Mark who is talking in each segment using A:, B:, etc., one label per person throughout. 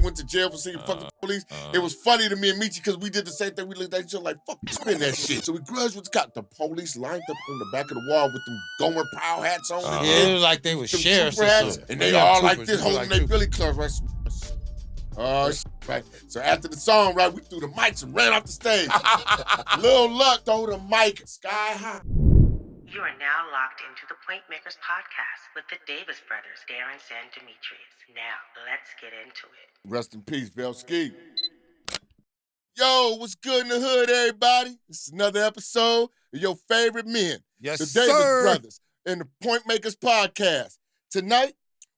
A: went to jail for seeing fucking police. It was funny to me and Michi because we did the same thing. We looked at each other like, fuck, spin that shit. So we Grudge was got the police lined up on the back of the wall with them Gomer Prowl hats on.
B: Yeah, it was like they were sheriffs or something.
A: And they all like this, holding their billy clubs, right? Right. So after the song, right, we threw the mics and ran off the stage. Lil Luck threw the mic sky high.
C: You are now locked into the Point Makers podcast with the Davis brothers, Darren and Demetrius. Now, let's get into it.
A: Rest in peace, Belski. Yo, what's good in the hood, everybody? This is another episode of your favorite men,
B: yes,
A: the Davis brothers, and the Point Makers podcast. Tonight,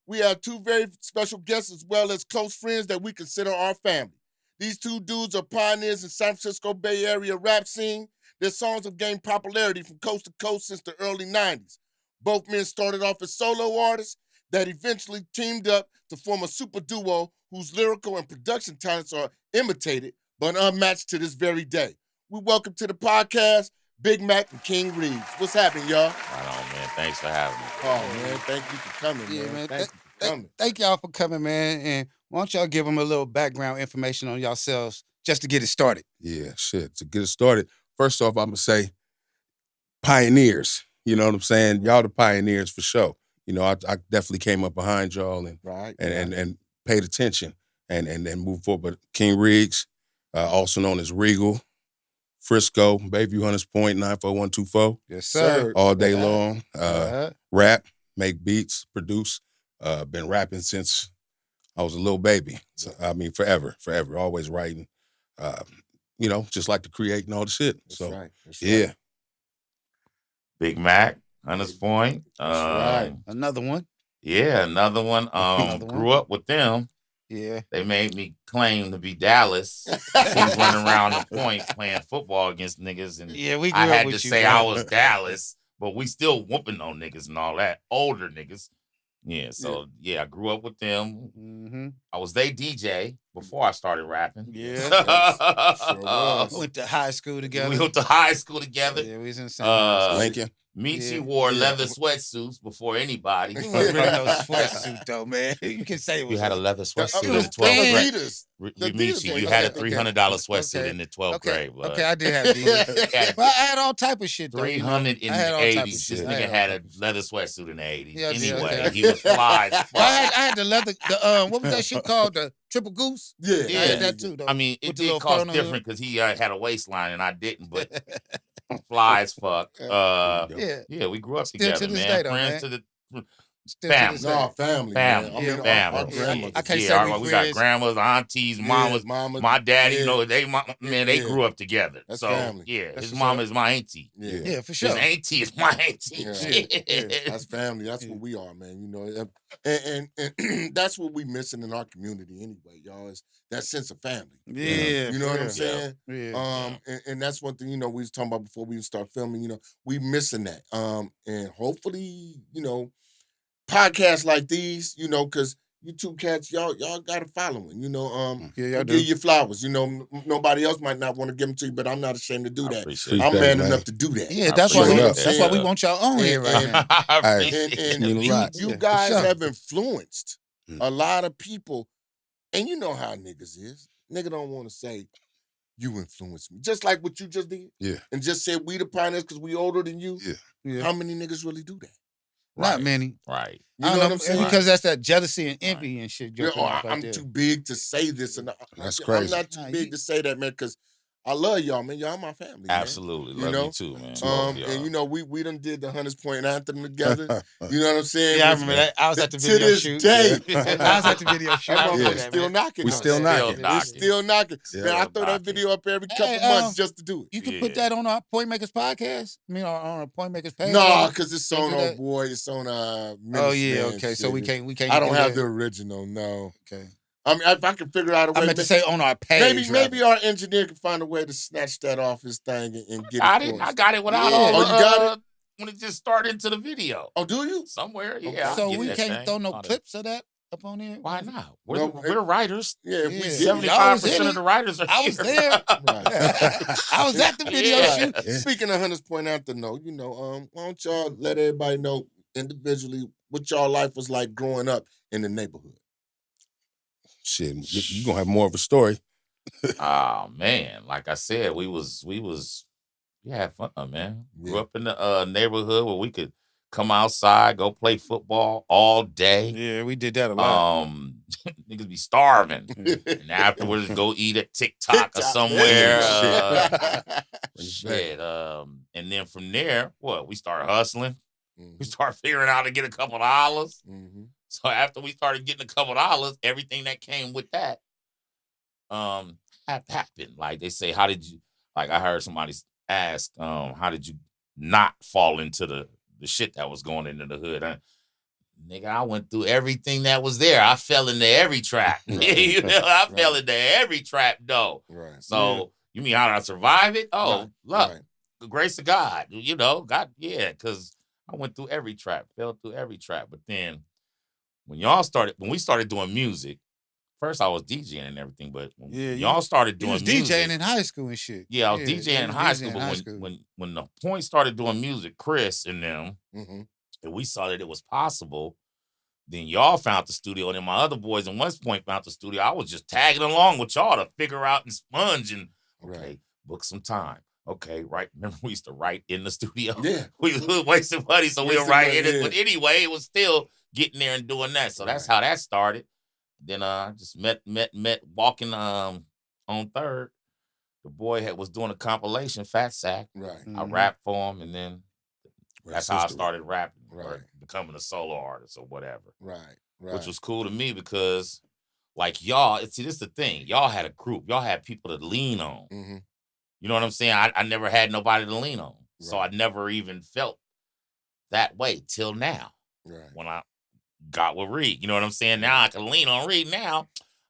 A: we have two very special guests as well as close friends that we consider our family. These two dudes are pioneers in San Francisco Bay Area rap scene. Their songs have gained popularity from coast to coast since the early 90s. Both men started off as solo artists that eventually teamed up to form a super duo whose lyrical and production talents are imitated but unmatched to this very day. We welcome to the podcast Big Mack and King Reegz. What's happening, y'all?
D: Right on, man. Thanks for having me.
A: Oh, man, thank you for coming, man. Thank you for coming.
B: Thank y'all for coming, man. And why don't y'all give them a little background information on yourselves just to get it started?
E: Yeah, shit. To get it started, first off, I'm going to say pioneers. You know what I'm saying? Y'all the pioneers for sure. You know, I definitely came up behind y'all and paid attention and moved forward. But King Reegz, also known as Regal, Frisco, Bayview Hunters Point, 94124.
B: Yes, sir.
E: All day long. Rap, make beats, produce. Been rapping since I was a little baby. So, I mean, forever, always writing. You know, just like to create and all the shit.
A: That's
E: so,
A: right. That's
E: yeah.
A: Right.
D: Big Mack, Hunters Point.
A: Right.
B: Another one.
D: Yeah, another one. Grew up with them.
B: Yeah.
D: They made me claim to be Dallas. He's running around the point playing football against niggas. And
B: yeah, we grew
D: I
B: up
D: had
B: with
D: to
B: you,
D: say
B: man.
D: I was Dallas, but we still whooping on niggas and all that. Older niggas. Yeah, so yeah, I grew up with them.
B: Mm-hmm.
D: I was their DJ before I started rapping.
B: Yeah.
A: Sure was.
B: Went to high school together.
D: We went to high school together.
B: Yeah, we was in San
E: Lincoln.
D: Meechie wore leather sweatsuits before anybody.
B: You wasn't really no sweatsuit though, man. You can say it was
D: You had a leather sweatsuit
A: It
D: in
A: was
D: 12th grade.
A: Adidas.
D: Meechie, you had a $300 sweatsuit in the 12th grade. Blood.
B: Okay, I did have Adidas. Well, I had all type of shit though.
D: $300 in the 80s. This nigga had a leather sweatsuit in the 80s.
B: Yeah,
D: anyway, he was fly.
B: Well, I had the leather. What was that shit called? The triple goose.
A: Yeah.
B: I had that too though.
D: I mean, it
B: With the
D: did
B: little
D: cost
B: fur
D: different because he had a waistline and I didn't, but fly as fuck. Yeah, we grew up
B: Still
D: together,
B: to this
D: man.
B: day, though,
D: Friends
B: man.
D: to the
B: Still
D: family.
B: to this day.
A: No, family.
D: Family.
A: Man. I mean,
D: Family.
A: Our grandmothers.
B: I can't
D: Yeah,
B: say we
D: we got
B: friends.
D: grandmas, aunties, mamas,
A: mamas.
D: my daddy.
A: Yeah.
D: You know, they grew up together.
A: That's
D: so
A: family.
D: yeah,
B: That's
D: his
B: what's
D: mama
B: up.
D: is my auntie.
B: Yeah, for sure.
D: His auntie is my auntie.
A: Yeah. That's family. That's what we are, man. You know, and that's what we missing in our community anyway, y'all. Is that sense of family.
B: Yeah,
A: You know what I'm
B: for
A: saying?
B: Yeah.
A: And that's one thing, you know, we was talking about before we start filming, you know, we missing that. And hopefully, you know, podcasts like these, you know, because you two cats, y'all got a following, you know.
B: Yeah, y'all
A: give
B: do.
A: you flowers, you know. Nobody else might not want to give them to you, but I'm not ashamed to do
D: I
A: that.
D: appreciate
A: I'm
E: that,
A: man
E: man.
A: enough to do that.
B: Yeah, that's why
E: Straight
B: we
E: up.
B: want y'all on here right now.
D: I
E: Hey,
D: appreciate it.
A: And
E: mean a lot.
A: you
B: Yeah,
A: guys
B: for sure.
A: have influenced a lot of people, and you know how niggas is. Nigga don't want to say you influenced me, just like what you just did.
E: Yeah.
A: And just said we the pioneers because we older than you.
E: Yeah.
B: Yeah.
A: How many niggas really do that?
B: Not
D: Right.
B: many.
D: Right.
A: You
B: I
A: know
B: don't
A: what I'm saying?
B: Because that's that jealousy and envy and shit.
A: Yeah,
B: jumping off right
A: I'm
B: there.
A: too big to say this, and
E: That's
A: I'm
E: crazy.
A: not too
B: Nah,
A: big
B: you-
A: to say that, man, because I love y'all, man. Y'all my family. Man.
D: Absolutely.
A: You
D: Love
A: know?
D: you too, man. Love y'all.
A: And you know, we done did the Hunters Point anthem together. You know what I'm saying?
B: Yeah, I
A: It's-
B: remember that. I was at the
A: to
B: video
A: this
B: shoot.
A: day.
B: Yeah. I was at the video shoot.
A: That
B: I remember
A: motherfucker's
B: that,
A: still
B: man.
A: knocking.
E: We
A: though.
E: still knocking.
A: It's still knocking.
E: Yeah.
A: Man, I
D: Still
A: throw that
D: knocking.
A: video up every couple
B: Hey,
A: months just to do it.
B: You can
D: Yeah.
B: put that on our Point Makers podcast. I mean, on our Point Makers page.
A: No, because it's
B: Can't
A: on
B: do
A: old
B: that?
A: boy. It's on
B: Oh
A: Menace
B: yeah,
A: Man
B: okay. So
A: shit.
B: we can't.
A: I don't
B: do
A: have
B: that.
A: the original. No.
B: Okay.
A: I mean, if I can figure out a way,
B: I meant to say on our page.
A: maybe our engineer can find a way to snatch that off his thing and get
D: I
A: it.
D: didn't.
A: for us.
D: I got it without
B: Yeah.
D: all
A: Oh, you got
D: when it just started into the video.
A: Oh, do you?
D: Somewhere,
A: Okay.
D: yeah. I'll
B: So
D: get
B: we
D: that
B: can't
D: thing.
B: throw no
D: All that.
B: clips of that up on here.
D: Why not?
A: No,
D: We're writers.
A: Yeah, if
B: Yeah.
A: we
B: Y'all
A: get
B: was in
D: 75%
B: it.
D: of the writers are
B: I was
D: here.
B: there.
A: Right.
B: I was at the video
D: Yeah.
B: shoot.
E: Yeah.
A: Speaking of Hunters Point Anthem, though, you know, why don't y'all let everybody know individually what y'all life was like growing up in the neighborhood?
E: Shit, you gonna have more of a story.
D: Oh man, like I said, we had fun, man. Grew up in the neighborhood where we could come outside, go play football all day.
B: Yeah, we did that a lot.
D: Niggas be starving, and afterwards go eat at TikTok or somewhere. Shit. And then from there, we started hustling. Mm-hmm. We started figuring out how to get a couple dollars. Mm-hmm. So after we started getting a couple dollars, everything that came with that happened. Like they say, how did you? Like I heard somebody ask, how did you not fall into the shit that was going into the hood? Nigga, I went through everything that was there. I fell into every trap. You know, I fell into every trap though. Right. So you mean how did I survive it? Oh, look, the grace of God. You know, God, because I went through every trap, fell through every trap. But then when we started doing music, first I was DJing and everything, but when y'all started doing music,
B: DJing in high school and shit.
D: Yeah, I was DJing in high school, but when the Point started doing music, Chris and them, and we saw that it was possible, then y'all found the studio, and then my other boys in West Point found the studio. I was just tagging along with y'all to figure out and sponge and book some time. Okay, right. Remember we used to write in the studio? Yeah. We wasted money, so we were writing in it. But anyway, it was still getting there and doing that. So that's how that started. Then just met walking on 3rd. The boy was doing a compilation, Fat Sack. Right. I rapped for him, and then that's how I started rapping, or becoming a solo artist or whatever. Right. Which was cool to me because, like y'all, this is the thing. Y'all had a group. Y'all had people to lean on. Mm-hmm. You know what I'm saying? I never had nobody to lean on, so I never even felt that way till now. Right. When I got with Reegz. You know what I'm saying? Now I can lean on Reegz. Now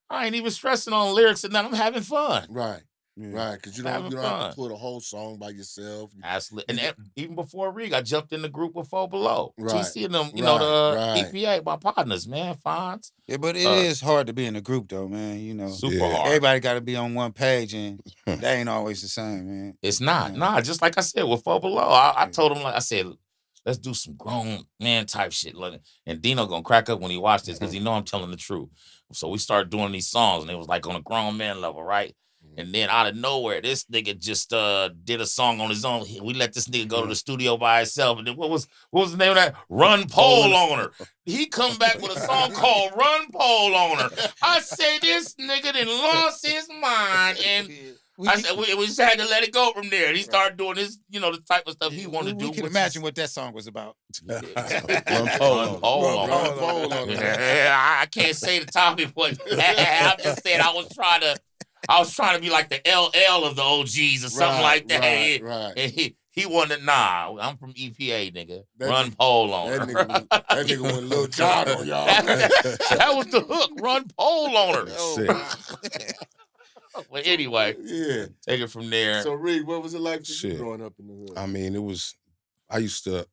D: I ain't even stressing on lyrics and then I'm having fun. Right. Yeah. Right. Because you don't have to put a whole song by yourself. Absolutely. And even before Reegz, I jumped in the group with 4 Below. Right. TC and them, you know, the EPA, my partners, man. Fonz.
B: Yeah, but it is hard to be in a group though, man. You know. Super hard. Everybody got to be on one page and that ain't always the same, man.
D: It's not. Yeah. Nah, just like I said, with 4 Below, I told him, like I said, let's do some grown man type shit. And Dino gonna crack up when he watched this because he know I'm telling the truth. So we started doing these songs and it was like on a grown man level, right? And then out of nowhere, this nigga just did a song on his own. We let this nigga go to the studio by himself. And then what was the name of that? Run Pole on Her. He come back with a song called Run Pole on Her. I say this nigga done lost his mind. And I said, we just had to let it go from there. And he started doing this, you know, the type of stuff he wanted to do.
B: We can imagine what that song was about.
E: Run Pole on
D: Her. I can't say the topic, but I'm just saying I was trying to be like the LL of the OGs or something like that. And he wanted, I'm from EPA, nigga. Run Pole on Her.
A: That nigga went Lil Jon on y'all.
D: That was the hook. Run Pole on Her. But anyway, take it from there.
A: So, Reegz, what was it like for you growing up in the hood?
E: I mean, I used to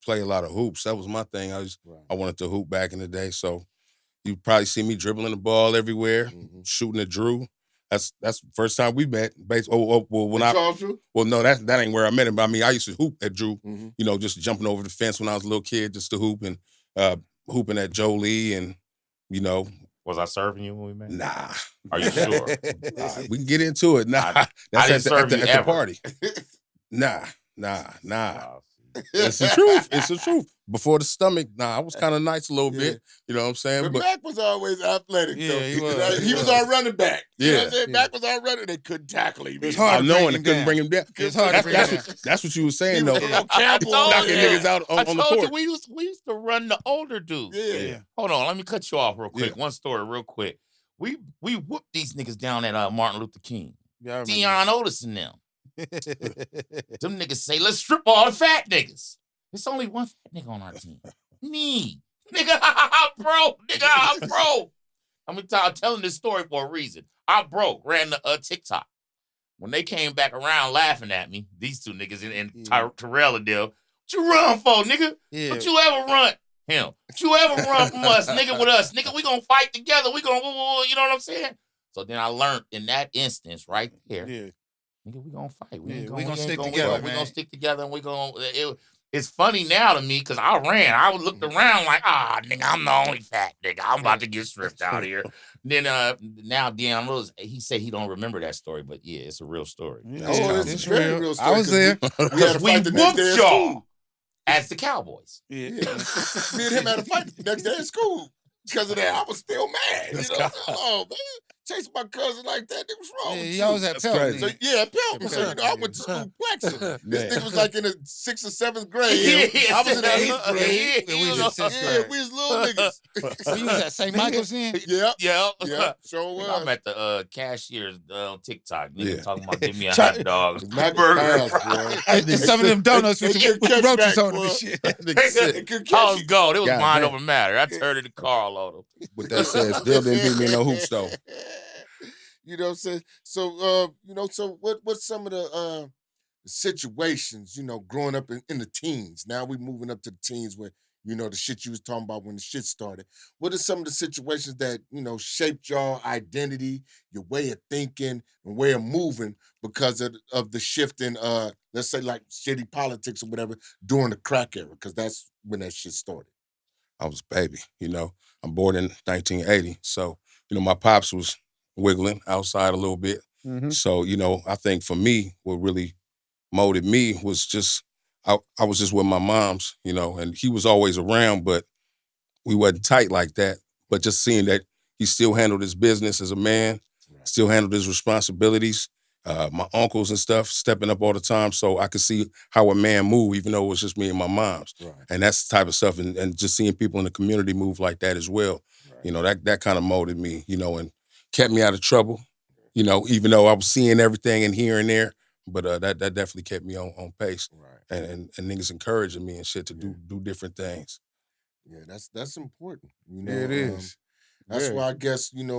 E: play a lot of hoops. That was my thing. I wanted to hoop back in the day. So you probably see me dribbling the ball everywhere, shooting at Drew. That's the first time we met. Well, no, that ain't where I met him. But I mean, I used to hoop at Drew. You know, just jumping over the fence when I was a little kid, just to hoop and hooping at Jolie, and you know.
D: Was I serving you when we met?
E: Nah.
D: Are you sure?
E: We can get into it. Nah. That's at the party. Nah. It's the truth. It's the truth. Before the stomach, I was kind of nice a little bit. You know what I'm saying?
A: But Mack was always athletic, though. He was our running back. You know what I'm saying? Mack was our runner. They couldn't tackle him.
E: It's hard knowing they couldn't bring him down.
B: It's hard to bring him down.
E: That's what you were saying, though.
A: Knocking
E: niggas out on the court.
D: We used to run the older dudes.
A: Yeah.
D: Hold on. Let me cut you off real quick. One story real quick. We whooped these niggas down at Martin Luther King. Deion Otis and them. Them niggas say, let's strip all the fat niggas. There's only one fat nigga on our team. Me. Nigga, I'm broke. I'm telling this story for a reason. I ran the TikTok. When they came back around laughing at me, these two niggas and Terrell and them, what you run for, nigga? Yeah. What you ever run? Him. What you ever run from us, nigga, with us? Nigga, we gonna fight together. We gonna, you know what I'm saying? So then I learned in that instance right there, nigga, we gonna fight. We
B: gonna stick together, man.
D: We gonna stick together and we gonna... it's funny now to me because I ran. I looked around like, nigga, I'm the only fat nigga. I'm about to get stripped out here. Then now Dan Rose, he said he don't remember that story, but yeah, it's a real story.
A: It's very real story.
B: I was there.
A: We had a fight the next day at school.
D: As the Cowboys.
A: Yeah. Me and him had a fight the next day at school. Because of that, I was still mad. Oh, man. Chasing my cousin like that, nigga, what's wrong with you?
B: He always had Pelton.
A: So, Pelton. So, I went to school flexing. This nigga was like in the 6th or 7th grade. I was in the 8th grade.
B: We was in 6th grade.
A: We was little niggas.
B: So you was at St. Michael's then?
A: Yeah.
D: Sure
A: was.
D: I'm at the cashiers on TikTok. Nigga talking about give me a hot dog. Burger.
B: Some of them donuts with roaches on them and shit.
D: I was gone. It was mind over matter. I turned the car all on them.
E: With that said, still didn't beat me in no hoops though.
A: You know what I'm saying? So, so what's some of the situations, growing up in the teens? Now we moving up to the teens where, the shit you was talking about when the shit started. What are some of the situations that, shaped your identity, your way of thinking, and way of moving because of the shift in, let's say, like, shitty politics or whatever during the crack era? Because that's when that shit started.
E: I was a baby, I'm born in 1980. So, my pops was wiggling outside a little bit. Mm-hmm. So, I think for me, what really molded me was just, I was just with my moms, and he was always around, but we wasn't tight like that. But just seeing that he still handled his business as a man, still handled his responsibilities, my uncles and stuff stepping up all the time, so I could see how a man move, even though it was just me and my moms. Right. And that's the type of stuff, and just seeing people in the community move like that as well, that kind of molded me, and kept me out of trouble, even though I was seeing everything and here and there, but that definitely kept me on pace. Right. And niggas encouraging me and shit to do different things.
A: Yeah, that's important.
B: It is.
A: That's why I guess, and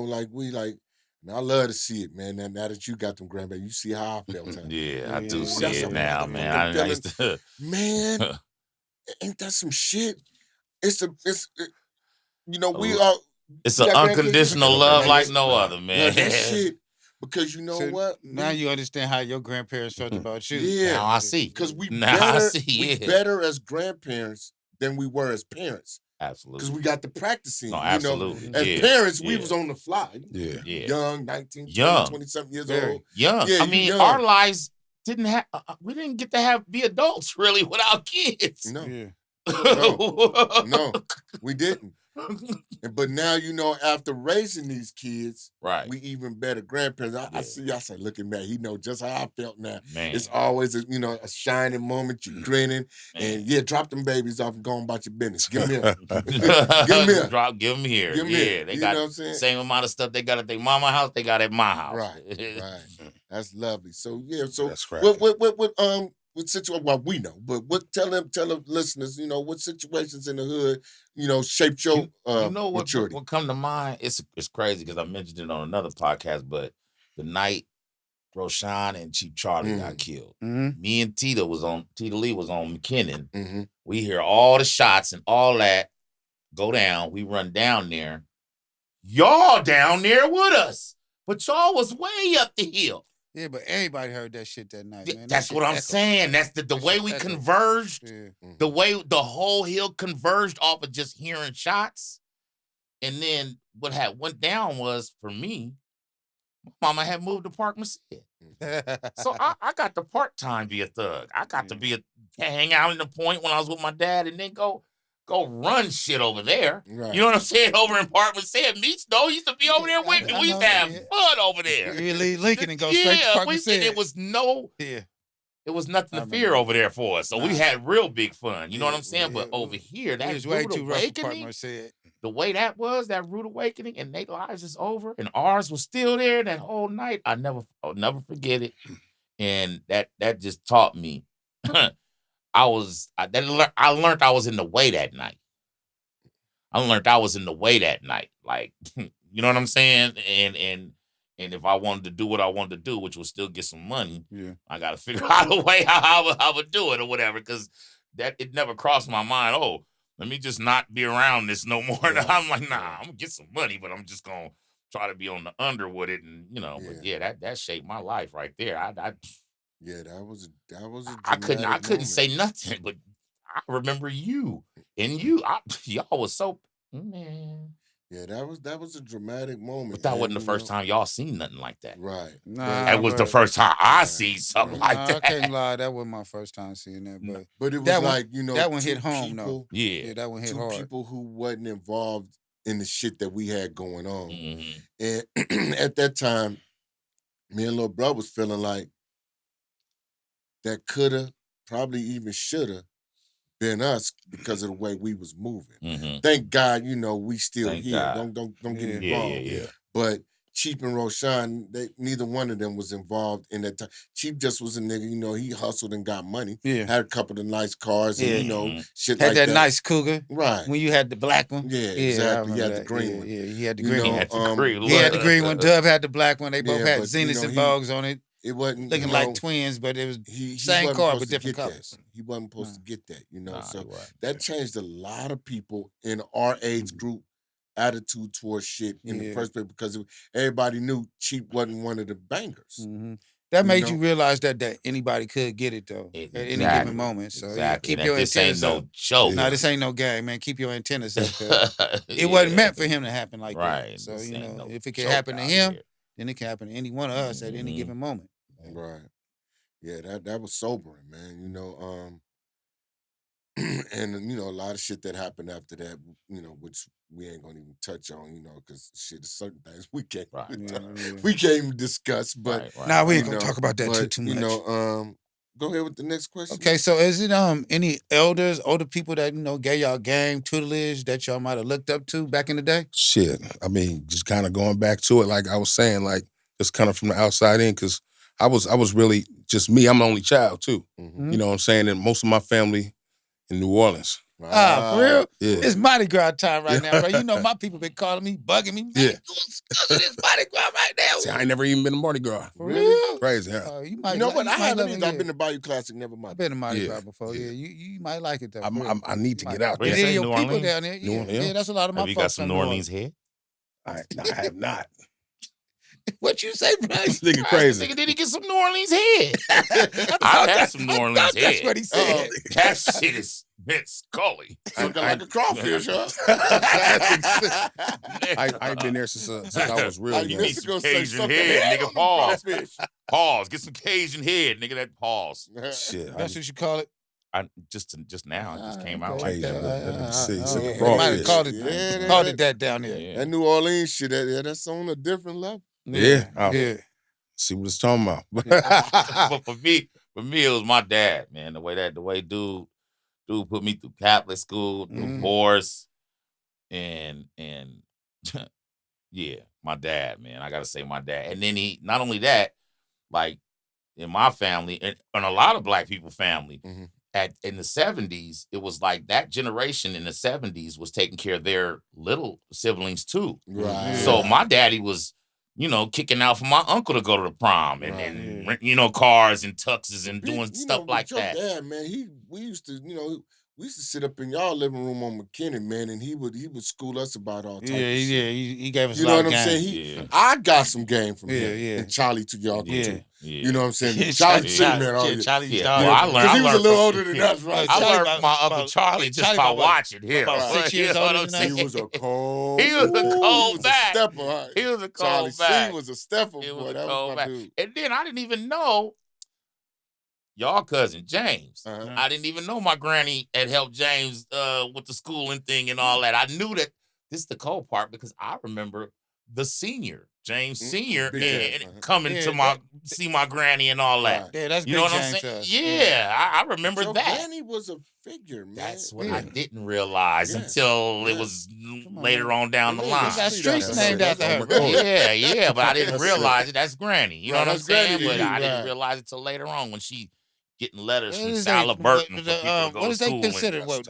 A: I love to see it, man. Now that you got them grandbabies, you see how I felt.
D: I do see it now, man. I used to...
A: Man, ain't that some shit? We are...
D: It's an unconditional love like no other, man.
A: That shit. Because what?
B: Now you understand how your grandparents felt about you.
A: Yeah.
D: Now I see.
A: Because we better as grandparents than we were as parents.
D: Absolutely.
A: Because we got the practicing.
D: Absolutely.
A: As parents, we was on the fly.
E: Yeah.
A: Young, 19, 20-something years old.
D: Young.
A: Yeah,
D: I mean, our lives didn't have, we didn't get to be adults really without kids.
A: No.
B: Yeah.
A: No, we didn't. But now, after raising these kids,
D: right,
A: we even better grandparents. I see y'all say, look at me, he know just how I felt now.
D: Man.
A: It's always a shining moment, you grinning, and drop them babies off and go on about your business. Give them here. Give them here.
D: Give them here.
A: Give them here.
D: They
A: you
D: got
A: know what I'm saying?
D: The same amount of stuff they got at their mama house, they got at my house.
A: Right. That's lovely. So
E: that's right.
A: What situation? Well, we know, but tell the listeners, what situations in the hood, shaped your maturity.
D: What come to mind? It's crazy because I mentioned it on another podcast, but the night Roshan and Chief Charlie got killed, me and Tita Lee was on McKinnon. Mm-hmm. We hear all the shots and all that go down. We run down there. Y'all down there with us, but y'all was way up the hill.
B: Yeah, but everybody heard that shit that night, man.
D: That's what I'm saying. That's the way we converged. Yeah. The way the whole hill converged off of just hearing shots. And then what went down was, for me, my mama had moved to Park Merced. So I got the part-time be a thug. I got to hang out in the point when I was with my dad and then go run shit over there. Right. You know what I'm saying? Over in Park Merced. Meech, though, used to be over there with me. We used to have fun over there.
B: You leave Lincoln and go straight to Park Merced.
D: It was it was nothing to fear over there for us. So we had real big fun. You know what I'm saying? But over here, that
B: was way too rough for Park
D: awakening,
B: Merced.
D: the way that rude awakening, and their lives is over, and ours was still there that whole night. I'll never forget it. And that just taught me. I learned I was in the way that night. Like, you know what I'm saying? And if I wanted to do what I wanted to do, which was still get some money, I got to figure out a way how I would do it or whatever. Because it never crossed my mind. Oh, let me just not be around this no more. Yeah. I'm like, nah, I'm gonna get some money, but I'm just gonna try to be on the under with it, and but that shaped my life right there.
A: That was a
D: I couldn't say nothing, but I remember you and y'all was so man.
A: Yeah, that was a dramatic moment.
D: But that wasn't the first time y'all seen nothing like that.
A: Right.
B: Nah,
D: that was the first time I seen something like that.
B: I can't lie, that wasn't my first time seeing that.
A: But it was like,
B: that one hit home,
A: people,
B: though. Yeah, that one hit hard.
A: People who wasn't involved in the shit that we had going on. And at that time, me and little bro was feeling like that coulda, probably even shoulda been us because of the way we was moving. Thank God, we still here. God. Don't get me wrong.
D: Yeah.
A: But Cheap and Roshan, neither one of them was involved in that time. Cheap just was a nigga, he hustled and got money.
B: Yeah.
A: Had a couple of nice cars and, shit
B: had
A: like that.
B: Had that nice Cougar.
A: Right.
B: When you had the black one.
A: Yeah, exactly. He had the green one.
B: Yeah, he had the green one.
D: He
B: had the green one. Dub had the black one. They both had Zeniths and Vogues on it.
A: It wasn't
B: looking like twins, but it was same car but different colors.
A: He wasn't supposed to get that, so that changed a lot of people in our age group attitude towards shit in the first place because everybody knew Cheap wasn't one of the bangers.
B: That made you realize that anybody could get it though at any given moment. So keep your antennas up. No, this ain't no game, man. Keep your antennas up. It wasn't meant for him to happen like that. So if it can happen to him, then it can happen to any one of us at any given moment.
A: Right. Yeah, that was sobering, man. And a lot of shit that happened after that, which we ain't gonna even touch on, because shit, certain things we can't we can't even discuss. But
B: now we ain't gonna talk about that too much.
A: Go ahead with the next question.
B: Okay, so is it any older people that gave y'all game tutelage that y'all might have looked up to back in the day?
E: Shit, I mean, just kind of going back to it, like I was saying, like just kind of from the outside in, because I was really just me. I'm the only child too. You know what I'm saying? And most of my family in New Orleans.
B: For real?
E: Yeah.
B: It's Mardi Gras time right now, bro. My people been calling me, bugging me. Man, it's Mardi Gras right now.
E: See, I ain't never even been to Mardi Gras.
B: For real?
E: Crazy, huh?
A: But I haven't either. I've been to Bayou Classic, never mind.
B: I've been to Mardi Gras before. Yeah, you might like it though.
E: I need to get out there.
B: Yeah, your people down there. Yeah, that's a lot of my folks.
D: Have you got some New Orleans head?
E: I have not.
B: What you say, bro?
E: This nigga crazy.
D: Nigga, did he get some New Orleans head? I had some New Orleans head.
B: That's what he said.
D: That shit is Mint Scully.
A: Looking like a crawfish, huh?
E: I ain't been there since I was real young.
D: Get some Cajun head, nigga. Pause. Pause. Get some Cajun head, nigga. That pause.
E: Shit.
B: That's what you call it?
D: Just now, it just came out
E: like that.
B: Might have called it that down there.
A: Yeah. That New Orleans shit, that's on a different level.
E: Yeah. See what it's talking about.
D: But for me, it was my dad, man. The way dude put me through Catholic school, through Morse, and yeah, my dad, man. I gotta say my dad. And then he, not only that, like in my family and a lot of black people family. In the 70s, it was like that generation in the 70s was taking care of their little siblings too.
A: Right.
D: So my daddy was, kicking out for my uncle to go to the prom and rent, cars and tuxes and doing stuff like that.
A: Yeah, man. We used to sit up in y'all living room on McKinney, man, and he would school us about all types of shit.
B: He gave us a
A: You
B: lot
A: know
B: of
A: what I'm
B: game.
A: saying? I got some game from him. And Charlie took y'all too. You know what I'm saying? Charlie sitting there all year.
B: Charlie,
D: I learned.
A: He was a little older than us, right?
D: I learned from my Uncle Charlie just by watching him.
B: About 6 years older than us.
A: He was a cold.
D: He was a cold back.
A: Stepper, huh?
D: He was a
A: Charlie
D: cold back.
A: C was a stepper,
D: He
A: boy.
D: was a
A: That
D: cold
A: was my
D: back.
A: dude.
D: And then I didn't even know y'all cousin James. I didn't even know my granny had helped James with the schooling thing and all that. I knew that. This is the cold part because I remember the senior, James Senior, and coming to see my granny and all that.
B: Yeah, that's
D: you know what I'm saying? Yeah, I remember
A: Your
D: that.
A: Granny was a figure, man.
D: That's what I didn't realize until it was later on down the line.
B: Got streets named after her.
D: Yeah, but I didn't realize it. That's Granny. You know what I'm saying?
A: Granny,
D: But I didn't realize it till later on when she getting letters from Sala Burton for people to go
B: what is
D: to
B: they
D: school.
B: considered? What,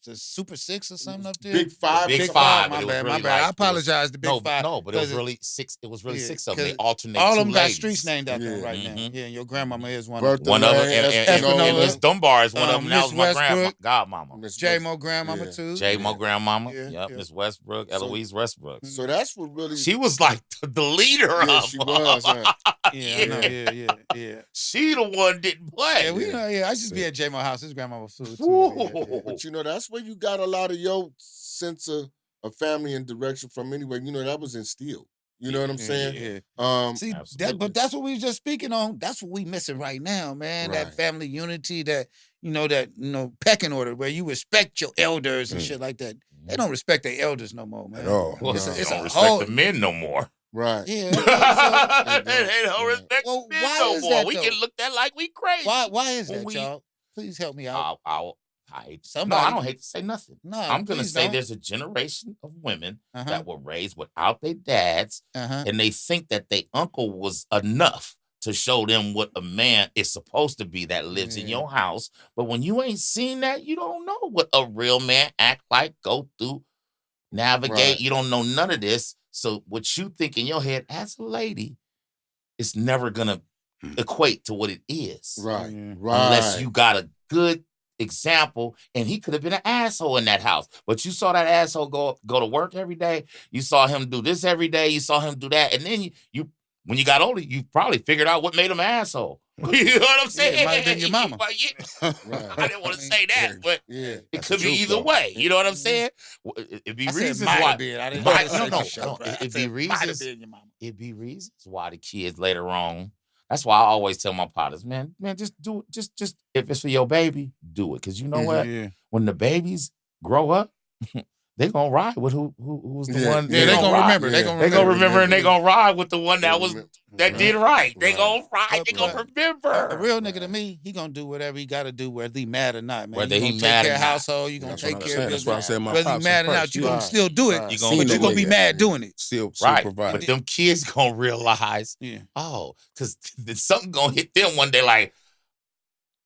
B: the Super Six or something up there?
A: Big Five.
D: Big Five.
B: My bad.
D: Really
B: I apologize to Big Five.
D: No, but it was really six. It was really six of them. They alternate.
B: All of
D: two
B: them got
D: ladies.
B: streets named after them right now. Yeah, and your grandmama is one
A: Bertha
B: of them.
D: One of them,
A: Espanola.
D: and Miss Dunbar is one of them. That was my
B: Westbrook.
D: godmama.
B: J-Mo grandmama too.
D: J-Mo grandmama.
B: Yeah,
D: Yep,
B: yeah.
D: Miss Westbrook, Eloise Westbrook.
A: So that's what really.
D: She was like the leader
A: Yeah,
D: of
A: she was. Huh?
B: Yeah.
D: She the one didn't play.
B: Yeah, we know. Yeah, I used to be at J-Mo house. His grandma was food too.
A: But that's where you got a lot of your sense of family and direction from. Anyway, that was instilled. You know what I'm saying?
B: Yeah. See, but that's what we was just speaking on. That's what we missing right now, man. Right. That family unity, that pecking order, where you respect your elders and shit like that. They don't respect their elders no more, man.
E: At all.
D: Well, they don't respect the men no more.
A: Right.
D: Yeah. They don't respect the men no more. We can look that like we crazy.
B: Why is that, y'all? Please help me out.
D: I hate somebody. No, I don't hate to say nothing.
B: No,
D: I'm going to say there's a generation of women that were raised without their dads, and they think that their uncle was enough to show them what a man is supposed to be that lives in your house. But when you ain't seen that, you don't know what a real man act like, go through, navigate. Right. You don't know none of this. So what you think in your head as a lady, it's never going to equate to what it is.
A: Right.
D: Unless you got a good example, and he could have been an asshole in that house. But you saw that asshole go to work every day. You saw him do this every day. You saw him do that. And then you when you got older, you probably figured out what made him an asshole. You know what I'm saying?
B: Yeah, it might have been your mama.
D: I didn't want to say that, but it could be either way. You know what I'm saying? It'd be reasons why. It'd be reasons why the kids later on. That's why I always tell my partners, man, just do it. Just if it's for your baby, do it. Because you know what? Yeah. When the babies grow up, they gonna ride with who's the one.
B: Yeah, they gonna remember.
D: They gonna remember, and they gonna ride with the one that did right. They gonna ride. They gonna remember.
B: A real nigga to me, he gonna do whatever he got to do, whether he mad or not, man.
D: Whether
B: he
D: mad or not.
B: Take care of household, you gonna take care of
E: That's what I said.
B: Whether he mad or not, you gonna still do it. But you gonna be mad doing it.
E: Still
D: right.
E: provide.
D: But them kids gonna realize, because something gonna hit them one day like,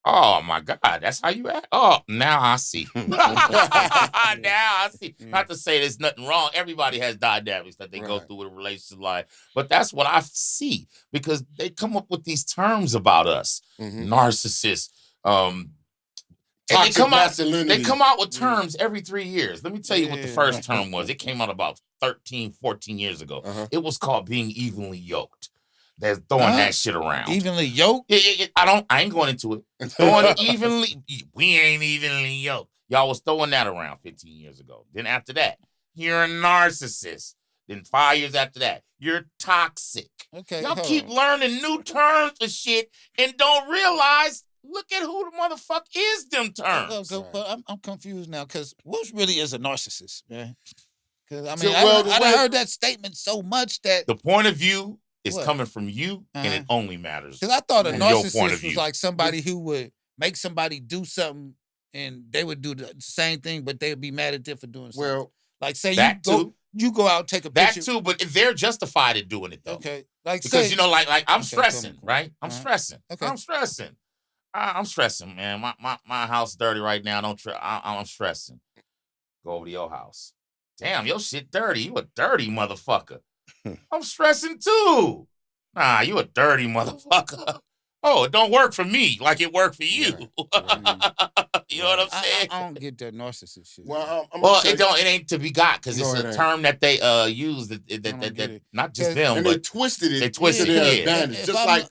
D: oh my God, that's how you act? Oh, now I see. Now I see. Not to say there's nothing wrong. Everybody has dynamics that they go through with a relationship life. But that's what I see, because they come up with these terms about us. Narcissists. They come out with terms every 3 years. Let me tell you what the first term was. It came out about 13, 14 years ago. It was called being evenly yoked. They're throwing that shit around.
B: Evenly yoked?
D: I ain't going into it. Throwing evenly. We ain't evenly yoked. Y'all was throwing that around 15 years ago. Then after that, you're a narcissist. Then 5 years after that, you're toxic.
B: Okay.
D: Y'all keep learning new terms for shit and don't realize, look at who the motherfucker is them terms.
B: But I'm confused now, because what really is a narcissist, man? Because I mean, I heard that statement so much that
D: the point of view is coming from you, and it only matters.
B: Because I thought a narcissist was like somebody who would make somebody do something, and they would do the same thing, but they would be mad at them for doing something.
A: Well,
B: like say you go out and take a picture.
D: That too, but they're justified in doing it though.
B: Okay, like
D: because like I'm stressing, right? I'm stressing. Okay, I'm stressing. I'm stressing, man. My house dirty right now. I'm stressing. Go over to your house. Damn, your shit dirty. You a dirty motherfucker. I'm stressing too. Nah, you a dirty motherfucker. Oh, it don't work for me like it worked for you. You know what I'm saying?
B: I don't get that narcissist shit.
D: Well, it ain't to be got, because it's a term that they use that not just them,
A: and
D: but
A: they twisted it.
D: They twisted
A: it. Advantage, just like.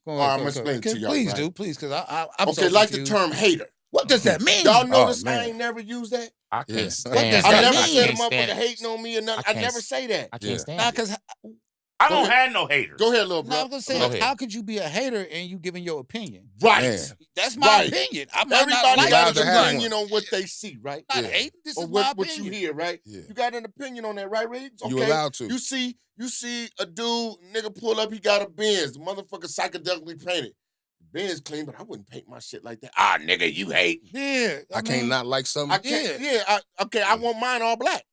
B: I'm
A: gonna explain it to y'all.
B: Please do, please, because I'm
A: okay. Like the term hater.
B: What does that mean?
A: Y'all notice I ain't never used that.
D: I can't stand.
A: I never said a motherfucker hating on me or nothing. I never say that.
D: I can't stand.
B: Because
D: I don't have no haters.
A: Go ahead, little bro.
B: I was gonna say, how could you be a hater and you giving your opinion?
A: Right.
B: Yeah. That's my opinion.
A: Everybody got an opinion on what they see, right?
B: Not hating. This is my opinion.
A: What you hear, right? Yeah. You got an opinion on that, right, Reegz? Okay.
E: You allowed to.
A: You see a dude, nigga pull up, he got a Benz. The motherfucker psychedelically painted. Benz clean, but I wouldn't paint my shit like that. Ah, nigga, you hate.
B: Yeah.
E: I can't not like something.
A: I can't. Yeah. I want mine all black.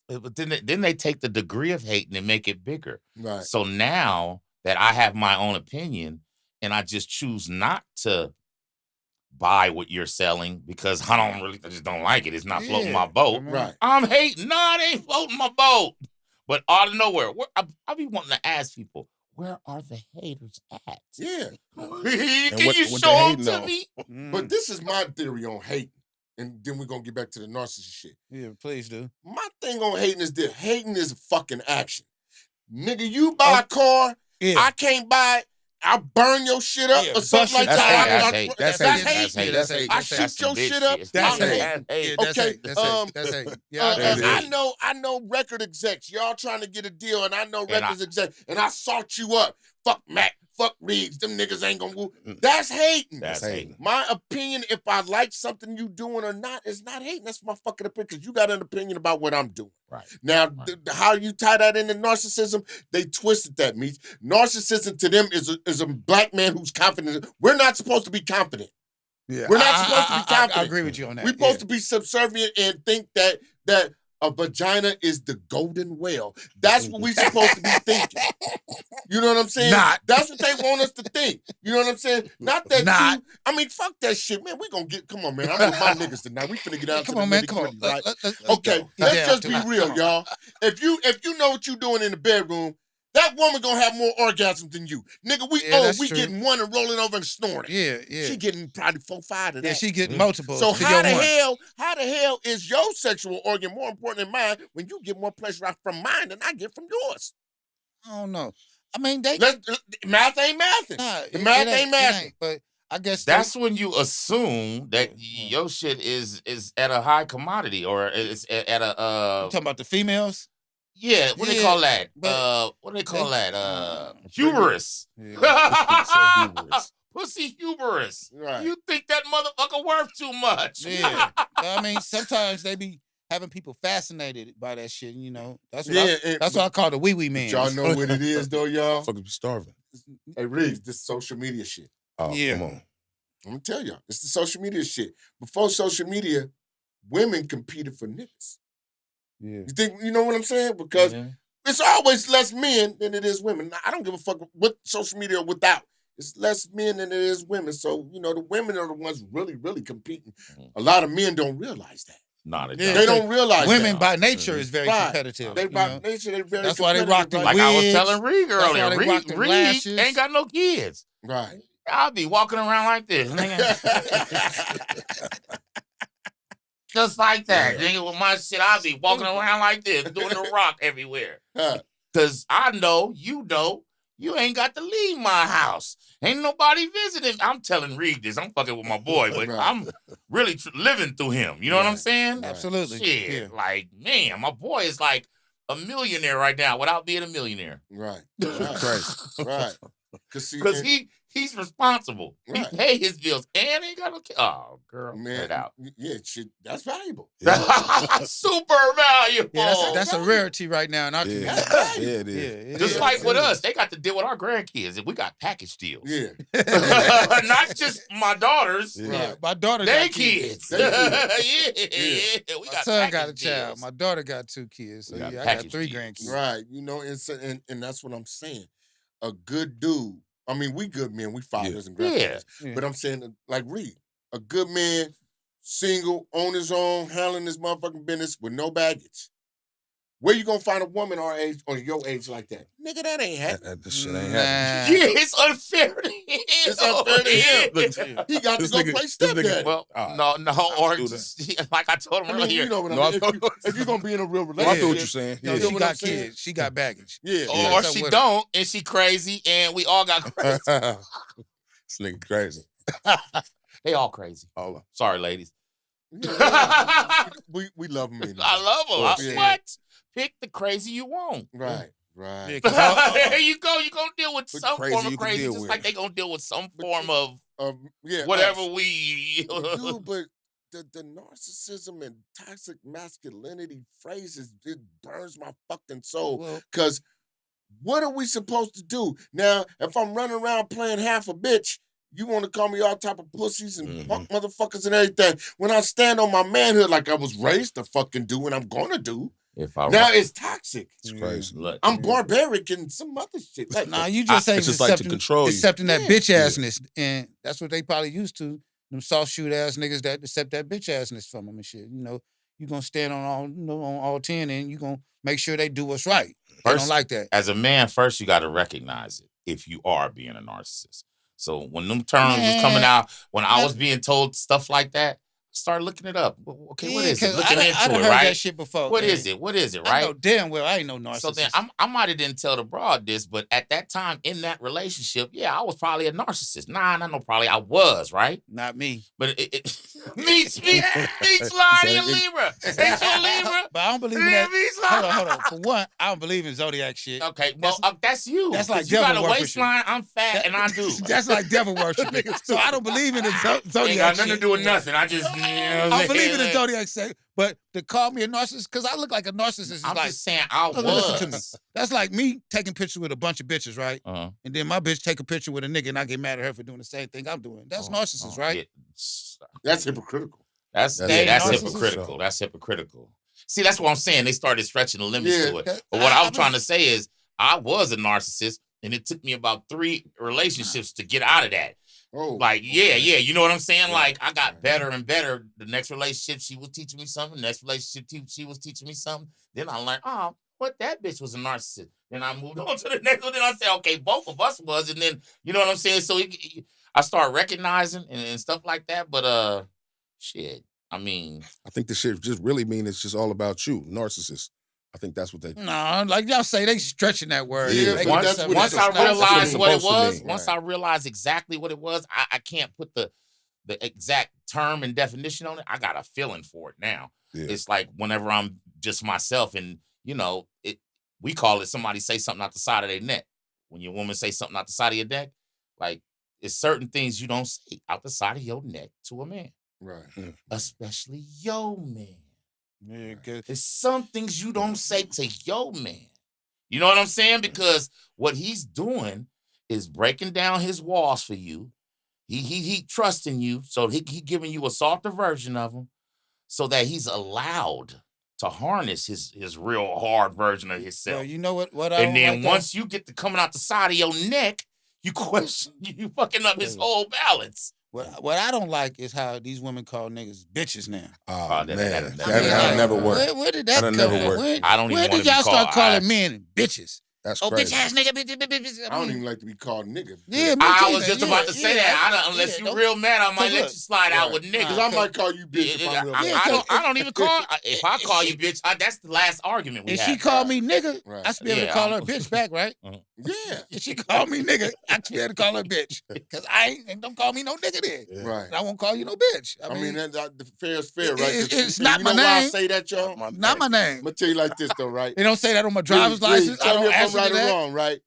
D: But then they take the degree of hating and make it bigger.
A: Right.
D: So now that I have my own opinion and I just choose not to buy what you're selling because I just don't like it. It's not floating my boat.
A: Right.
D: I'm hating. No, it ain't floating my boat. But out of nowhere, I be wanting to ask people, where are the haters at?
A: Yeah.
D: Can you show them to me?
A: But this is my theory on hating. And then we're going to get back to the narcissist shit.
B: Yeah, please do.
A: My thing on hating is this. Hating is fucking action. Nigga, you buy a car I can't buy it. I'll burn your shit up or something like that.
D: That's hate.
A: I shoot your shit up.
B: That's
A: hate. Okay. I know record execs. Y'all trying to get a deal, and I know record execs, and I sought you up. Fuck Mack. Fuck Reegz. Them niggas ain't gonna woo. That's hating.
D: That's hating.
A: My opinion, if I like something you doing or not, is not hating. That's my fucking opinion, because you got an opinion about what I'm doing.
D: Right.
A: Now, how you tie that into narcissism, they twisted that, Meech. Narcissism to them is a black man who's confident. We're not supposed to be confident.
B: Yeah.
A: We're not supposed to be confident.
B: I agree with you on that.
A: We're supposed to be subservient and think that a vagina is the golden well. That's what we're supposed to be thinking. You know what I'm saying? That's what they want us to think. You know what I'm saying? Not that you. I mean, fuck that shit, man. We gonna get. Come on, man. I'm with my niggas tonight. We finna get out to the nitty-gritty, right? Let's just be real, y'all. If you know what you doing in the bedroom, that woman gonna have more orgasms than you. Nigga, we getting one and rolling over and snorting.
B: Yeah.
A: She getting probably 4, 5 of that.
B: Yeah, she getting multiple.
A: So how the hell is your sexual organ more important than mine when you get more pleasure from mine than I get from yours?
B: I don't know. I mean,
A: math ain't mathing. The math ain't mathing.
B: But I guess
D: that's when you assume that your shit is at a high commodity, or it's at a.
B: You talking about the females?
D: Yeah, what do they call that? What do they call that? Hubris.
A: Hubris.
D: Pussy hubris.
A: Right.
D: You think that motherfucker worth too much?
B: Yeah. I mean, sometimes they be having people fascinated by that shit. You know, that's what I call the wee man.
A: Y'all know what it is, though, y'all.
E: Fucking be starving.
A: Hey, Reegz, this social media shit.
E: Oh, come on.
A: I'm gonna tell y'all, it's the social media shit. Before social media, women competed for niggas.
B: Yeah.
A: You know what I'm saying? Because it's always less men than it is women. Now, I don't give a fuck with social media or without. It's less men than it is women. So, the women are the ones really, really competing. A lot of men don't realize that. They don't realize
B: women by nature is very competitive.
A: They by nature, they're very
B: That's why they rock the
D: Like
B: wigs.
D: I was telling Reegz earlier, Reegz ain't got no kids.
A: Right.
D: I'll be walking around like this. Just like that. Nigga, with my shit, I'll be walking around like this, doing the rock everywhere. Because I know, you ain't got to leave my house. Ain't nobody visiting. I'm telling Reegz this. I'm fucking with my boy, but I'm really living through him. You know what I'm saying?
B: Absolutely.
D: Shit. Like, man, my boy is like a millionaire right now without being a millionaire.
A: Right.
E: Right.
A: Because
D: he's responsible.
A: Right.
D: He pay his bills and ain't got no kids. Oh, girl,
A: man,
D: get out.
A: Yeah, shit, that's valuable.
D: Super valuable.
B: Yeah, that's a rarity right now in our community.
E: Yeah, it is.
B: Yeah,
D: Just like with us, they got to deal with our grandkids, and we got package deals.
A: Yeah.
D: Not just my daughters.
B: Yeah. My daughter
D: They
B: got
D: kids.
B: kids.
D: Yeah. We
B: My
D: got
B: son got a
D: package
B: child.
D: deals.
B: My daughter got 2 kids. So
D: We got
B: I got
D: package
B: 3
D: deals.
B: grandkids.
A: Right. And that's what I'm saying. A good dude. I mean, we good men. We fathers and grandfathers.
B: Yeah.
A: But I'm saying, like Reed, a good man, single, on his own, handling his motherfucking business with no baggage. Where you gonna find a woman our age or your age like that? Nigga, that ain't happening.
E: That shit ain't happening.
D: Yeah, it's unfair to him.
A: It's unfair to him. He got to go play stepdaddy.
D: Well, no, or just, like I told him earlier.
A: You know what I mean? If you're gonna be in a real relationship,
E: I feel what you're saying.
B: No, she got kids. She got baggage.
A: Yeah.
D: Or she don't, and she crazy, and we all got crazy.
E: This nigga crazy.
D: They all crazy.
E: All of them.
D: Sorry, ladies.
A: We love them.
D: I love them. What? Pick the crazy you want.
A: Right.
B: Yeah,
D: There you go. You're going to deal with some
E: crazy
D: form of
E: you can
D: crazy,
E: deal
D: just
E: with.
D: like they're going to deal with some form of
A: whatever
D: we...
A: Dude, but the narcissism and toxic masculinity phrases, it burns my fucking soul. Because what are we supposed to do? Now, if I'm running around playing half a bitch, you want to call me all type of pussies and punk motherfuckers and everything. When I stand on my manhood like I was raised to fucking do and I'm going to do, it's toxic.
E: It's crazy.
A: I'm barbaric and some other shit. Like,
B: nah, you just say
E: like to control you.
B: Accepting that bitch assness. And that's what they probably used to. Them soft shoot ass niggas that accept that bitch assness from them and shit. You know, you gonna stand on all 10 and you gonna make sure they do what's right. They don't like that.
D: As a man, first you gotta recognize it if you are being a narcissist. So when them terms was coming out, when I was being told stuff like that, Start looking it up. Okay, what
B: Yeah,
D: is it?
B: 'cause
D: Looking
B: I
D: into
B: done
D: it,
B: heard
D: right?
B: that shit before.
D: What
B: man.
D: is it? What is it,
B: I
D: right?
B: know damn well I ain't no narcissist.
D: So then I might have didn't tell the broad this, but at that time in that relationship, yeah, I was probably a narcissist. Nah, not no probably. I was, right?
B: Not me.
D: But it meets Lottie and Libra. Ain't you Libra?
B: But I don't believe in that.
D: Meets
B: Hold on. For one, I don't believe in zodiac shit.
D: Okay, well, that's you.
B: That's like
D: you got
B: devil
D: a
B: worshiping.
D: waistline, I'm fat, and I do.
B: That's like devil worshiping. So I don't believe in the zodiac
D: Ain't got nothing
B: shit.
D: to do with nothing. I just,
B: I don't believe in the zodiac shit. But to call me a narcissist, because I look like a narcissist is
D: I'm
B: like,
D: just saying I
B: listen to me.
D: was.
B: That's like me taking pictures with a bunch of bitches, right?
D: Uh-huh.
B: And then my bitch take a picture with a nigga and I get mad at her for doing the same thing I'm doing. That's narcissist, right?
D: Yeah.
A: That's hypocritical.
D: That's hypocritical. That's hypocritical. See, that's what I'm saying. They started stretching the limits to it. But what I'm trying to say is I was a narcissist, and it took me about 3 relationships to get out of that.
A: Oh,
D: like, yeah, you know what I'm saying? Like, I got better and better. The next relationship, she was teaching me something. The next relationship, she was teaching me something. Then I learned, what that bitch was a narcissist. Then I moved on to the next one. Then I said, okay, both of us was. And then, you know what I'm saying? So I started recognizing and stuff like that. But, shit, I mean.
E: I think the shit just really mean it's just all about you, narcissist. I think that's what they.
B: No, like y'all say, they stretching that word.
E: Yeah,
D: once I realized what it was,
E: once
D: I realized exactly what it was, I can't put the exact term and definition on it. I got a feeling for it now. Yeah. It's like whenever I'm just myself, and you know, we call it somebody say something out the side of their neck. When your woman say something out the side of your neck, like it's certain things you don't say out the side of your neck to a man,
A: right?
D: Especially your man.
B: Yeah,
D: there's some things you don't say to your man. You know what I'm saying? Because what he's doing is breaking down his walls for you. He trusting you, so he giving you a softer version of him, so that he's allowed to harness his real hard version of himself.
B: Well, you know what?
D: And then once you get to coming out the side of your neck, you question, you fucking up his whole balance.
B: What I don't like is how these women call niggas bitches now.
E: Oh, man. That'll never work.
B: Where did that come
E: never
B: from?
E: work.
D: I don't even
B: Where
D: want
B: did
D: to
B: y'all start calling men bitches?
E: That's
B: bitch
E: crazy.
B: ass nigga, bitch.
A: I don't even like to be called nigga.
B: Yeah,
D: I was just about to say that. Unless you real mad, I might let you slide out with niggas.
A: Because I might call you bitch if I'm real mad.
D: I don't even call. If I call you bitch, that's the last argument we
B: have.
D: If
B: she called me nigga, I should be able to call her bitch back, right?
A: Yeah.
B: If she called me nigga, I should be able to call her bitch. Because don't call me no nigga then.
A: Yeah. Right.
B: I won't call you no bitch.
A: I mean the fair is fair, right?
B: It's not my name.
A: Why I say that, y'all?
B: Not my name.
A: I'm going to tell you like this, though, right?
B: They don't say that on my driver's license.
A: Tell me if I'm right or wrong, right?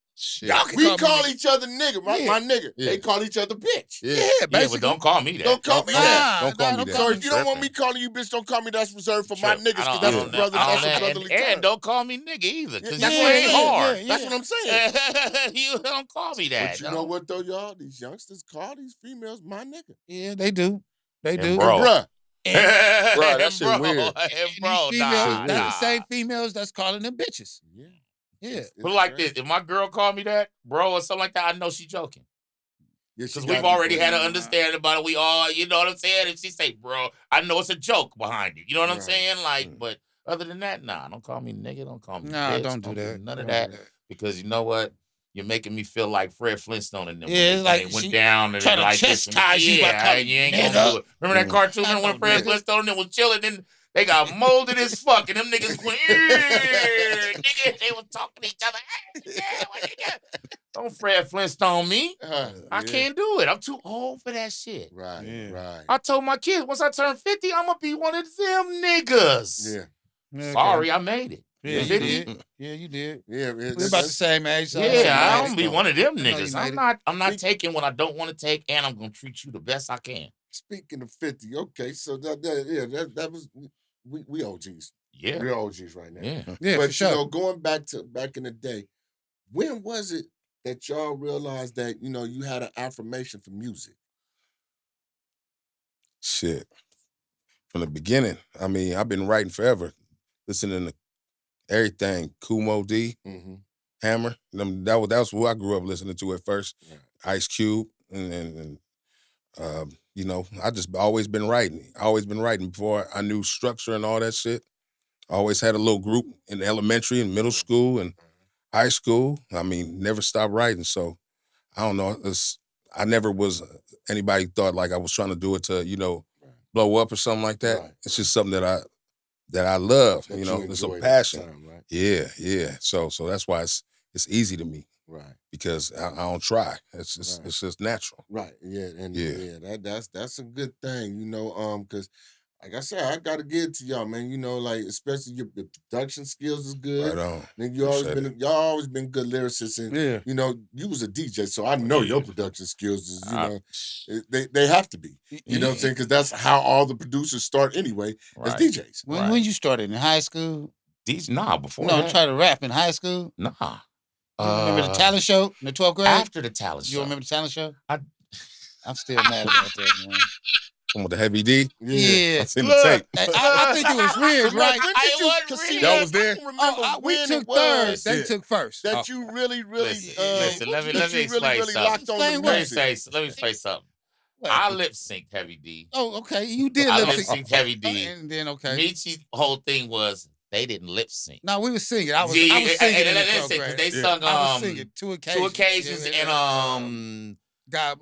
A: We call each other nigga, right? My nigga.
E: Yeah.
A: They call each other bitch.
B: Yeah,
D: but don't call me that.
A: Don't call me that.
E: Don't call me that.
A: So if you don't want me calling you bitch, don't call me. That's reserved for my niggas, because that's a brother. That's a brotherly term.
D: And don't call me nigga either, because
A: that's
D: what ain't hard.
A: That's what I'm saying.
D: You don't call me that.
A: But you know what though, y'all? These youngsters call these females my nigga.
B: Yeah, they do. They do.
A: Bro.
E: Bro, that shit weird.
D: Bro,
B: that's the same females that's calling them bitches.
A: Yeah.
B: Yeah.
D: Put it like this. If my girl called me that, bro, or something like that, I know she's joking. Because we've already had an understanding about it. We all, you know what I'm saying? If she say, bro, I know it's a joke behind it. You know what I'm saying? Like, but other than that, nah, don't call me nigga. Don't call me bitch.
B: Don't do that.
D: None of that. Because you know what? You're making me feel like Fred Flintstone and them.
B: Yeah, it's like
D: they went down and
B: trying to
D: like
B: chastise you by calling
D: you ain't gonna do it. Remember that cartoon when Fred Flintstone and them was chilling and they got molded as fuck, and them niggas went, nigga, they was talking to each other. Don't Fred Flintstone me. I can't do it. I'm too old for that shit.
A: Right.
D: I told my kids, once I turn 50, I'm going to be one of them niggas.
A: Yeah.
D: Sorry, I made it.
B: Yeah, you did. Yeah, you did.
A: Yeah,
B: we're about the same age. So
D: I don't be one of them niggas. I'm not taking what I don't want to take, and I'm going to treat you the best I can.
A: Speaking of 50, okay, so that was we OGs.
D: Yeah.
A: We're OGs right now.
B: Yeah,
A: but
B: for sure.
A: You know, going back in the day, when was it that y'all realized that, you know, you had an affirmation for music?
E: Shit. From the beginning. I mean, I've been writing forever. Listening to everything. Kumo D, Hammer. That was who I grew up listening to at first. Ice Cube and you know, I just always been writing. Before I knew structure and all that shit. I always had a little group in elementary and middle school and high school. I mean, never stopped writing. So I don't know. I never was anybody thought like I was trying to do it to, you know, blow up or something like that. Right. It's just something that I love. That it's a passion. Time, right? Yeah. So that's why it's easy to me. Right. Because I don't try. It's just natural.
A: Right. Yeah. And that's a good thing, because like I said, I gotta give it to y'all, man. Like especially your production skills is good.
E: Right on.
A: And y'all always been good lyricists, and you was a DJ, so I know your production skills is they have to be. You know what I'm saying? Because that's how all the producers start anyway as DJs.
B: When you started in high school?
D: Before.
B: No, try to rap in high school.
D: Nah.
B: You remember the talent show in the 12th grade?
D: After the talent show.
B: You remember the talent show? I'm still mad about that, man.
E: With the Heavy D?
B: Yeah.
E: I seen the tape.
B: I think it was Reegz, right?
E: Y'all was there?
B: We took third. They took first.
A: That you really
D: listen, let me explain something. Let me say something. I lip synced Heavy D.
B: Oh, okay. You did
D: lip
B: sync.
D: synced Heavy D.
B: And then, okay.
D: Michi's whole thing was they didn't lip sync.
B: No, we were singing. I was singing.
D: Listen, they sung
B: I was singing two occasions.
D: And God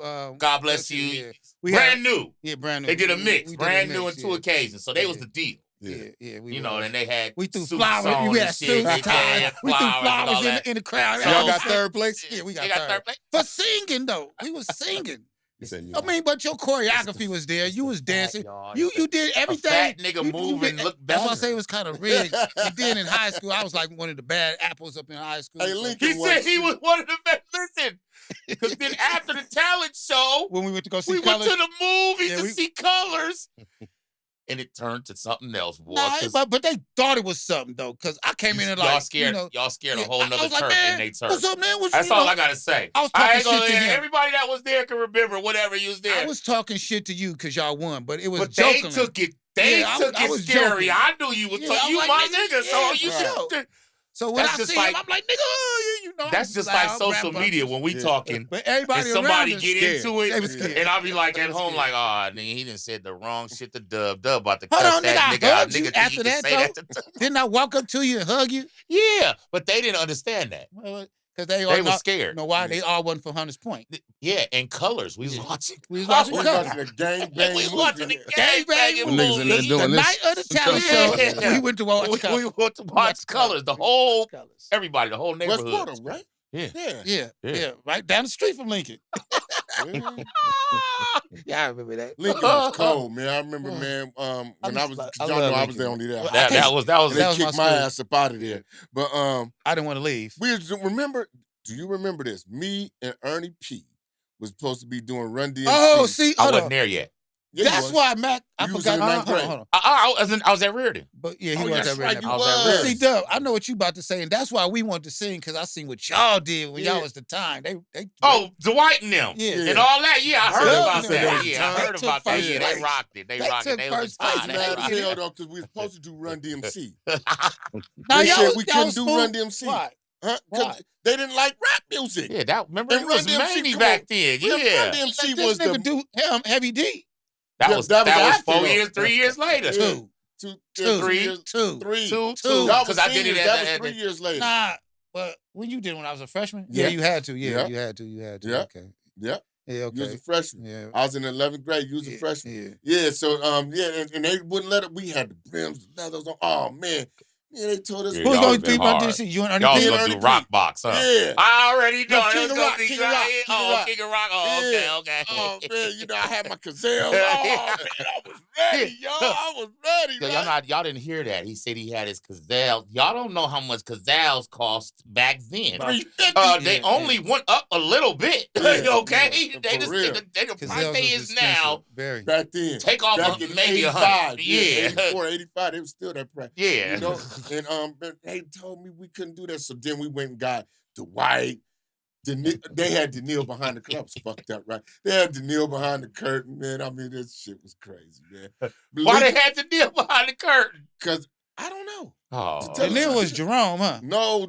D: bless you.
B: Yeah.
D: Brand new.
B: Yeah, brand new.
D: They did a mix. Brand new on two occasions. So they was the deal.
B: Yeah.
D: And they had
B: we threw flowers. We had suits. We threw flowers in the crowd.
E: So y'all got third place?
B: Yeah, we got third place. For singing though. We was singing. But your choreography was there. You was dancing. You did everything.
D: A fat nigga moving looked better.
B: That's why I say it was kind of rigged. And then in high school, I was like one of the bad apples up in high school.
D: He said he was one of the best. Listen, because then after the talent show,
B: when we went to go see
D: we
B: Colors,
D: went to the movies to see Colors. And it turned to something else, boy.
B: But they thought it was something though, because I came in and
D: y'all scared a whole nother turf in they turf.
B: What's up, man?
D: That's all I gotta say.
B: I was talking shit to him.
D: Everybody that was there can remember whatever you was there.
B: I was talking shit to you because y'all won, but it was
D: but
B: joking.
D: They took it. They took it scary. Joking. I knew you was you like, my nigga, so you should.
B: So when I see him, I'm like, nigga,
D: that's just like social media when we talking.
B: But everybody
D: and somebody get into it,
B: and
D: I'll be like at home, like, oh, nigga, he done said the wrong shit to Dub about to
B: cut
D: that nigga. Nigga
B: after that, didn't I walk up to you and hug you?
D: Yeah, but they didn't understand that.
B: Because they were scared. You know why? They all wasn't for Hunter's Point.
D: Yeah, and Colors. We was watching.
A: We was watching the gangbang.
D: We watching the gangbang movie.
B: The night of the talent show, we went to watch Colors.
D: We went to watch Colors. The whole, everybody, the whole neighborhood.
A: West Portal, right?
B: Yeah. Right down the street from Lincoln. Yeah, I remember that.
A: Lincoln was cold, man. I remember, man. When I was, y'all know I was there only there.
D: That was.
A: They kicked my ass up out of there. But
B: I didn't want to leave.
A: Do you remember this? Me and Ernie P was supposed to be doing Run DMC.
B: Oh, see,
D: I wasn't there yet.
B: Yeah, that's why Mack. I forgot. Hold on.
D: I was at Reardon.
B: But yeah, he was at Reardon.
D: I was at Reardon.
B: See, Dub, I know what you about to say, and that's why we wanted to sing, because I seen what y'all did when y'all was the time. They
D: Dwight and them.
B: Yeah.
D: And all that. Yeah, I heard about that. Yeah, I heard about that. Yeah, they rocked it. They rocked it.
B: They
D: was
B: first
A: mad as hell, though, because we were supposed to do Run DMC.
B: They
A: said we couldn't do Run DMC.
B: Why?
A: Because they didn't like rap music.
D: Yeah, remember it was Manny back then. Yeah.
A: Run DMC was the...
B: do Heavy D.
D: That was 3 years later.
A: Two.
D: Because I did it
A: that was 3 years later.
B: Nah, but when you did it when I was a freshman? Yeah, you had to. Yeah, you had to.
A: Yeah.
B: Okay.
A: Yeah.
B: Yeah, okay.
A: You was a freshman.
B: Yeah.
A: I was in 11th grade. You was a freshman. Yeah. So and they wouldn't let it. We had the brims, the leathers on. Oh man. Yeah, they told us.
B: Who's going to be my DC? You and Ernie P?
D: Y'all gonna do Rock Box, huh?
A: Yeah.
D: I already know.
A: King of Rock.
D: King of Rock. Oh, okay.
A: Oh, man, I had my gazelle. Oh, man, I was ready, y'all. I was ready,
D: y'all didn't hear that. He said he had his gazelle. Y'all don't know how much gazelles cost back then. They only went up a little bit. Okay? The price they is now.
A: Back then.
D: Take off maybe 100. Yeah.
A: 84, 85, it was still that price.
D: Yeah.
A: You know? And they told me we couldn't do that, so then we went and got Dwight. They had to kneel behind the curtain. I was fucked up, right? They had to kneel behind the curtain, man. I mean, this shit was crazy, man.
D: Why they had to kneel behind the curtain?
A: Because I don't know.
D: Oh,
B: the kneel was Jerome, huh?
A: No,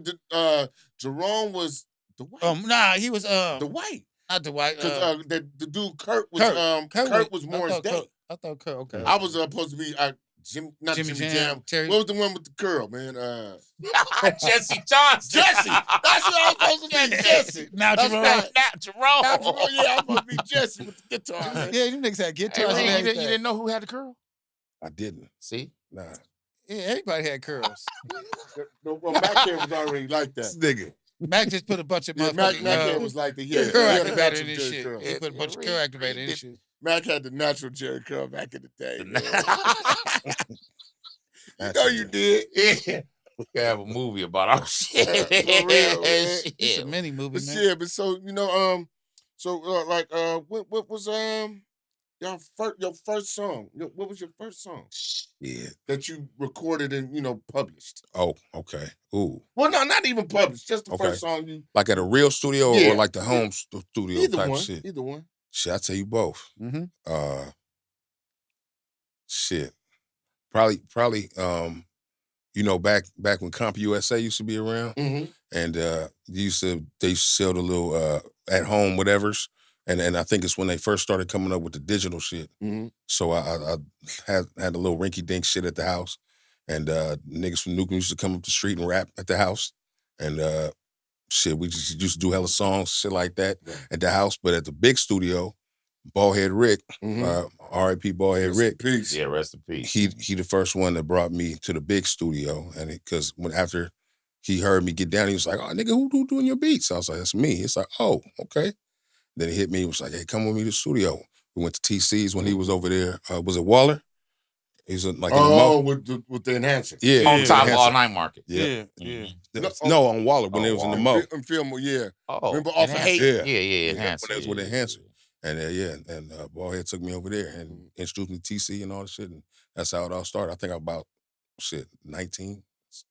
A: Jerome was Dwight.
B: Nah, he was
A: Dwight.
B: Not Dwight.
A: Because the dude Kurt was Kurt was Morris Day.
B: I thought Kurt. Okay.
A: I was supposed to be. Not Jimmy Jam.
B: Terry.
A: What was the one with the curl, man?
D: Jesse Johnson.
A: Jesse. That's what I was supposed to be. Jesse.
B: Now Jerome.
D: Not Jerome.
A: Yeah, I'm supposed to be Jesse with the guitar. Man.
B: Yeah, you niggas had guitars.
D: Hey, you didn't know who had the curl?
E: I didn't.
D: See?
E: Nah.
B: Yeah, everybody had curls.
A: Well, Mack was already like that.
E: Nigga.
B: Mack just put a bunch of
A: Mack was like the
B: curl activator in this shit. He put a bunch of curl activator in this shit.
A: Mack had the natural Jerry curl back in the day. You know you did.
D: Yeah. We could have a movie about our shit.
A: For real, man.
B: It's a mini movie, man.
A: Yeah, but so what was your first song? What was your first song?
E: Yeah.
A: That you recorded and published.
E: Oh, okay. Ooh.
A: Well, no, not even published. Just the first song you.
E: Like at a real studio or like the home studio type shit.
A: Either one.
E: Shit, I tell you both.
B: Mm-hmm.
E: Shit. Probably. Back when Comp USA used to be around, and they used to sell the little at home whatevers, and I think it's when they first started coming up with the digital shit. So I had a little rinky dink shit at the house, and niggas from Nukem used to come up the street and rap at the house, and shit, we just used to do hella songs, shit like that at the house. But at the big studio, Ballhead Rick, R.I.P. Ballhead Rick.
A: Peace.
D: Yeah, rest in peace.
E: He the first one that brought me to the big studio, and because after he heard me get down, he was like, "Oh, nigga, who doing your beats?" I was like, "That's me." It's like, "Oh, okay." Then he hit me. He was like, "Hey, come with me to the studio." We went to TC's when he was over there. Was it Waller? He's like
A: with the enhancer.
E: Yeah,
D: on top of All Night Market.
E: Yeah.
A: Mm-hmm.
E: No, on Waller when it was in the Mo.
A: In Fillmore, yeah.
D: Oh,
A: remember off of Hate?
D: Yeah, enhancer.
E: When it was with enhancer. And Ballhead took me over there and introduced me to TC and all the shit, and that's how it all started. I think I was about 19,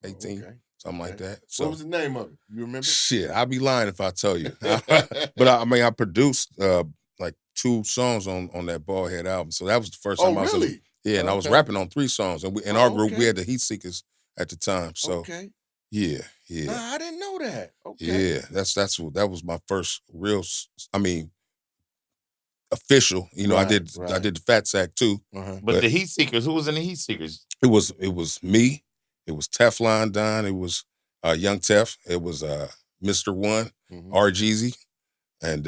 E: 18, something like that. So,
A: what was the name of it? You remember?
E: Shit, I'd be lying if I tell you. But I produced like 2 songs on that Ballhead album. So that was the first time I was
A: really?
E: And I was rapping on 3 songs. And in our group, we had the Heat Seekers at the time. So yeah.
A: Nah, I didn't know that. Okay.
E: Yeah, that was my first real. Official, I did the Fat Sack too.
D: But the Heat Seekers, who was in the Heat Seekers?
E: It was me. It was Teflon Don. It was Young Tef. It was Mr. One, R-Jeezy, and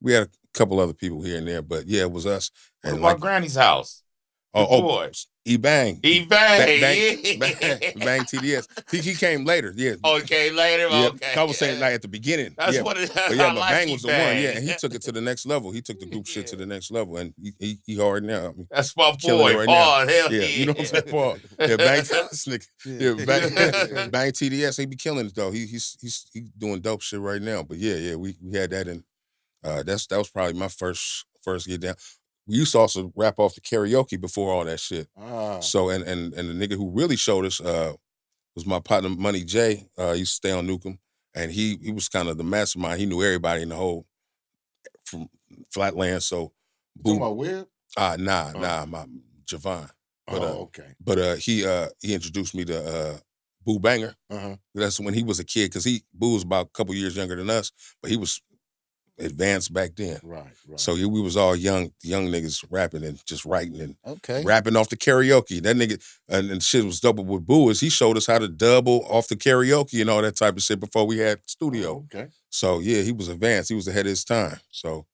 E: we had a couple other people here and there. But yeah, it was us.
D: What about Granny's house? Boy.
E: E-Bang.
D: E-Bang.
E: Bang TDS. He came later, yeah.
D: Oh, he came later?
E: Yeah,
D: Okay.
E: I was saying like at the beginning.
D: That's what it is.
E: But yeah, but Bang was the one. Yeah, and he took it to the next level. He took the group shit to the next level, and he hard now.
D: That's my boy, right Paul. Hell
E: yeah, you know what I'm saying, Paul. Yeah, Bang Bang TDS. He be killing it though. He's doing dope shit right now. But yeah, we had that, and that was probably my first get down. We used to also rap off the karaoke before all that shit. So and the nigga who really showed us was my partner Money J. He used to stay on Nukem, and he was kind of the mastermind. He knew everybody in the whole from Flatland. So
A: you talking about Webb?
E: Nah, my Javon. But,
A: okay.
E: But he introduced me to Boo Banger. That's when he was a kid, because Boo was about a couple years younger than us, but he was advanced back then.
A: Right.
E: So we was all young niggas rapping and just writing and rapping off the karaoke. That nigga, and shit was double with Boo, is he showed us how to double off the karaoke and all that type of shit before we had studio.
A: Okay.
E: So yeah, he was advanced. He was ahead of his time. So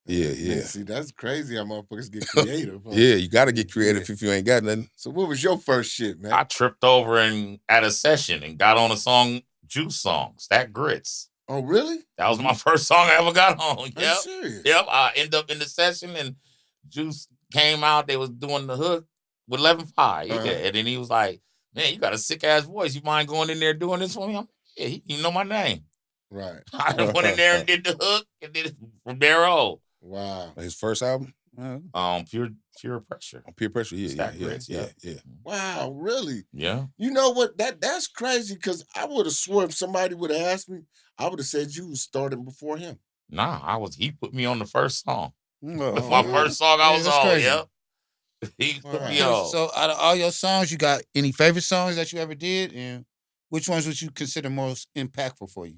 E: yeah.
A: See, that's crazy how motherfuckers get creative. Huh?
E: Yeah, you got to get creative if you ain't got nothing.
A: So what was your first shit, man?
D: I tripped over at a session and got on a song, Juice song, Stack Grits.
A: Oh, really?
D: That was my first song I ever got on.
A: Are you serious?
D: Yep. I ended up in the session and Juice came out. They was doing the hook with 11-5. And then he was like, "Man, you got a sick ass voice. You mind going in there doing this for me?" Yeah, you know my name.
A: Right.
D: I went in there and did the hook and did it from there on.
A: Wow.
E: His first album?
D: Pure Pressure.
E: Pure Pressure, yeah.
A: Wow, really?
D: Yeah.
A: You know what? That's crazy, because I would have sworn if somebody would have asked me, I would have said you was starting before him.
D: Nah, he put me on the first song. My first song I was on, crazy. Yep. He put me on.
B: So out of all your songs, you got any favorite songs that you ever did? And which ones would you consider most impactful for you?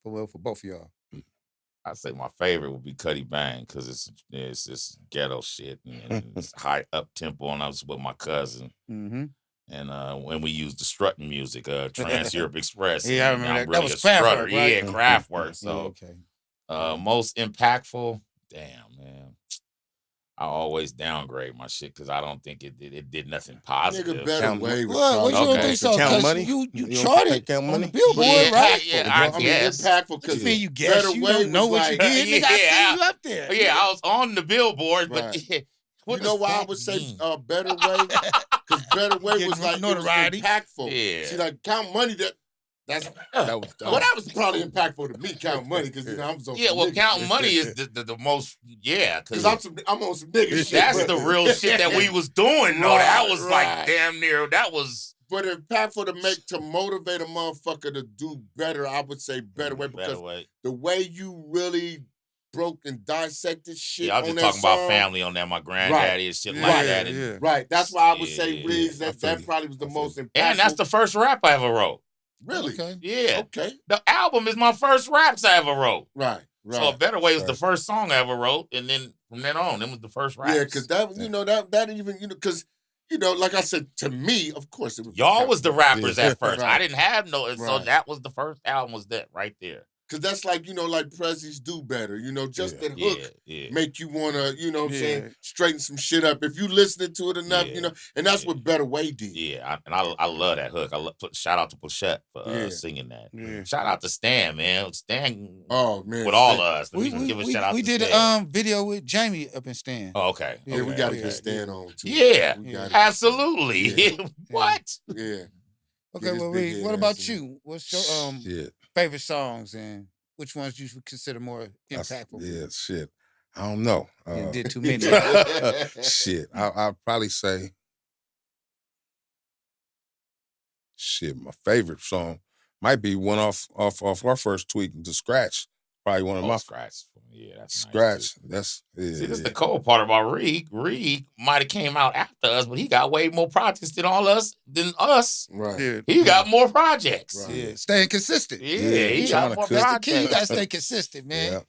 B: For both of y'all?
D: I say my favorite would be Cuddy Bang because it's ghetto shit and it's high up tempo, and I was with my cousin.
B: Mm-hmm.
D: And when we used the strutting music, Trans Europe Express.
B: Yeah, I remember that.
D: Really
B: that was Kraftwerk, right?
D: Yeah, Kraftwerk. So,
B: okay.
D: Most impactful, damn, man. I always downgrade my shit because I don't think it did nothing positive.
A: Nigga, Better Way was
B: what you don't think so?
E: Count Money?
B: You charted
E: Count
B: on
E: Money?
B: the Billboard, right?
D: Yeah, I guess.
A: Impactful because
B: You mean you guess?
A: Better
B: You
A: Way
B: don't know
A: was
B: what you
A: like,
B: did? Nigga, I see you up there.
D: Yeah, I was on the Billboard, but
A: Right.
D: what
A: you know why I would say Better Way? Because Better Way was like
B: notoriety.
A: It was impactful.
D: Yeah.
A: See, like Count Money, that was well, that was probably impactful to me. Count Money because I was on.
D: Yeah, well, Count Money is the most. Yeah,
A: because I'm on some nigga shit.
D: That's the real shit that we was doing. Though that was like damn near. That was.
A: But impactful to motivate a motherfucker to do better. I would say Better Way because the way you really broke and dissected shit.
D: Yeah, I was just talking about family on that. My granddaddy and shit like that. And,
A: right. That's why I would say Reegz. That probably was the most impactful.
D: And that's the first rap I ever wrote.
A: Really?
B: Okay.
D: Yeah.
A: Okay.
D: The album is my first raps I ever wrote.
A: Right.
D: So A Better Way was the first song I ever wrote, and then from then on, it was the first raps.
A: Yeah, because that that even because like I said, to me, of course, it was
D: y'all was the rappers at first.
A: Right.
D: I didn't have no, so that was the first album. Was that right there?
A: Because that's like, like Prezzies Do Better, just that hook make you want to, what I'm saying, straighten some shit up. If you listening to it enough, and that's what Better Way did.
D: Yeah, I love that hook. Shout out to Pochette for singing that.
B: Yeah.
D: Shout out to Stan, man. Stan with
A: All
D: all of us.
B: We
D: give a shout out
B: we
D: to
B: did
D: Stan.
B: a video with Jamie up in Stan.
D: Oh, okay.
A: Yeah, we got to get Stan on, too.
D: Yeah, absolutely.
A: Yeah.
D: What?
A: Yeah.
B: Okay, well, Reed, what about you? What's your favorite songs and which ones you would consider more impactful?
E: Shit. I don't know.
B: You did too many.
E: Shit. I'll probably say, my favorite song might be one off our first tweet, The Scratch. Probably one of my
D: Scratch. Yeah, that's
E: Scratch.
D: Nice
E: that's
D: See, that's the cool part about Reeg. Reeg might have came out after us, but he got way more projects than us.
A: Right.
B: Yeah.
D: He got more projects.
B: Right. Yeah. Staying consistent.
D: Yeah, he got more projects.
B: You gotta stay consistent, man. Yeah.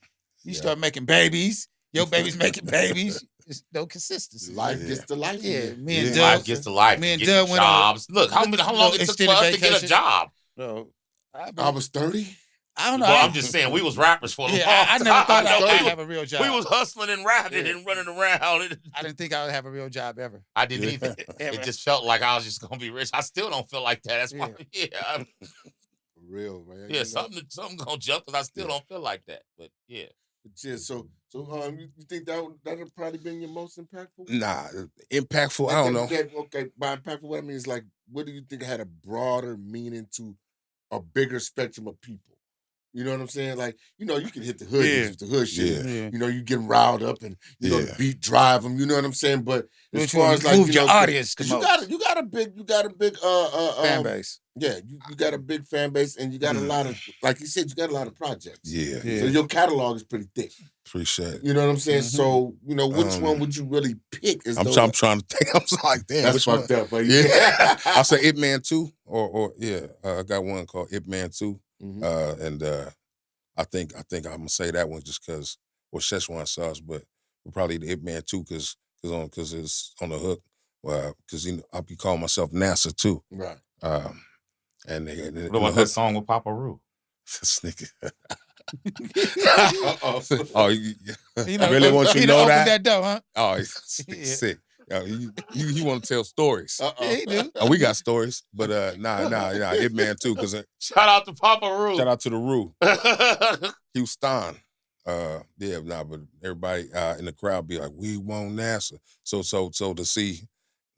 B: You start making babies. Your baby's making babies. There's no consistency.
A: Life gets to life.
B: Yeah, me and
D: life gets to life.
B: Me and
D: Doug went jobs. Look, how long it took for us to get a job?
B: No,
A: I was 30.
B: I don't know.
D: Well, I'm just saying, we was rappers for a long time.
B: I never thought I'd have a real job.
D: We was hustling and rapping and running around.
B: I didn't think I would have a real job ever.
D: I didn't either. It just felt like I was just going to be rich. I still don't feel like that. That's why,
A: For real, man.
D: Yeah, something going to jump because I still don't feel like that. But, yeah.
A: Yeah, so you think that'll probably been your most impactful?
E: Nah, impactful, I don't know.
A: Okay, by impactful, what I mean is like, what do you think had a broader meaning to a bigger spectrum of people? You know what I'm saying? Like, you can hit the hood, with the hood shit.
E: Yeah.
A: You get riled up and the beat drive them. You know what I'm saying? But as far as like
B: move your audience,
A: you got a big
B: fan base.
A: Yeah, you got a big fan base, and you got a lot of, like you said, you got a lot of projects.
E: Yeah.
A: So your catalog is pretty thick.
E: Appreciate it.
A: You know what I'm saying? Mm-hmm. So, which one would you really pick?
E: I'm trying to think. I'm like, damn,
A: that's fucked up. But
E: yeah. I'll say Ip Man 2, or I got one called Ip Man 2.
A: Mm-hmm.
E: And I think I'm gonna say that one just because, or Szechuan sauce, but probably the Ip Man 2 because it's on the hook. Because I'll be calling myself NASA too.
A: Right.
E: And
D: what about that song with Papa Roo?
E: This nigga. Oh, you really want you to know that?
B: That dough, huh?
E: Oh, he's sick. You want to tell stories?
B: Yeah, he do.
E: We got stories, but nah, Ip Man too. Cause
D: shout out to Papa Roo.
E: Shout out to the Roo. Houston. But everybody in the crowd be like, we want NASA. So to see,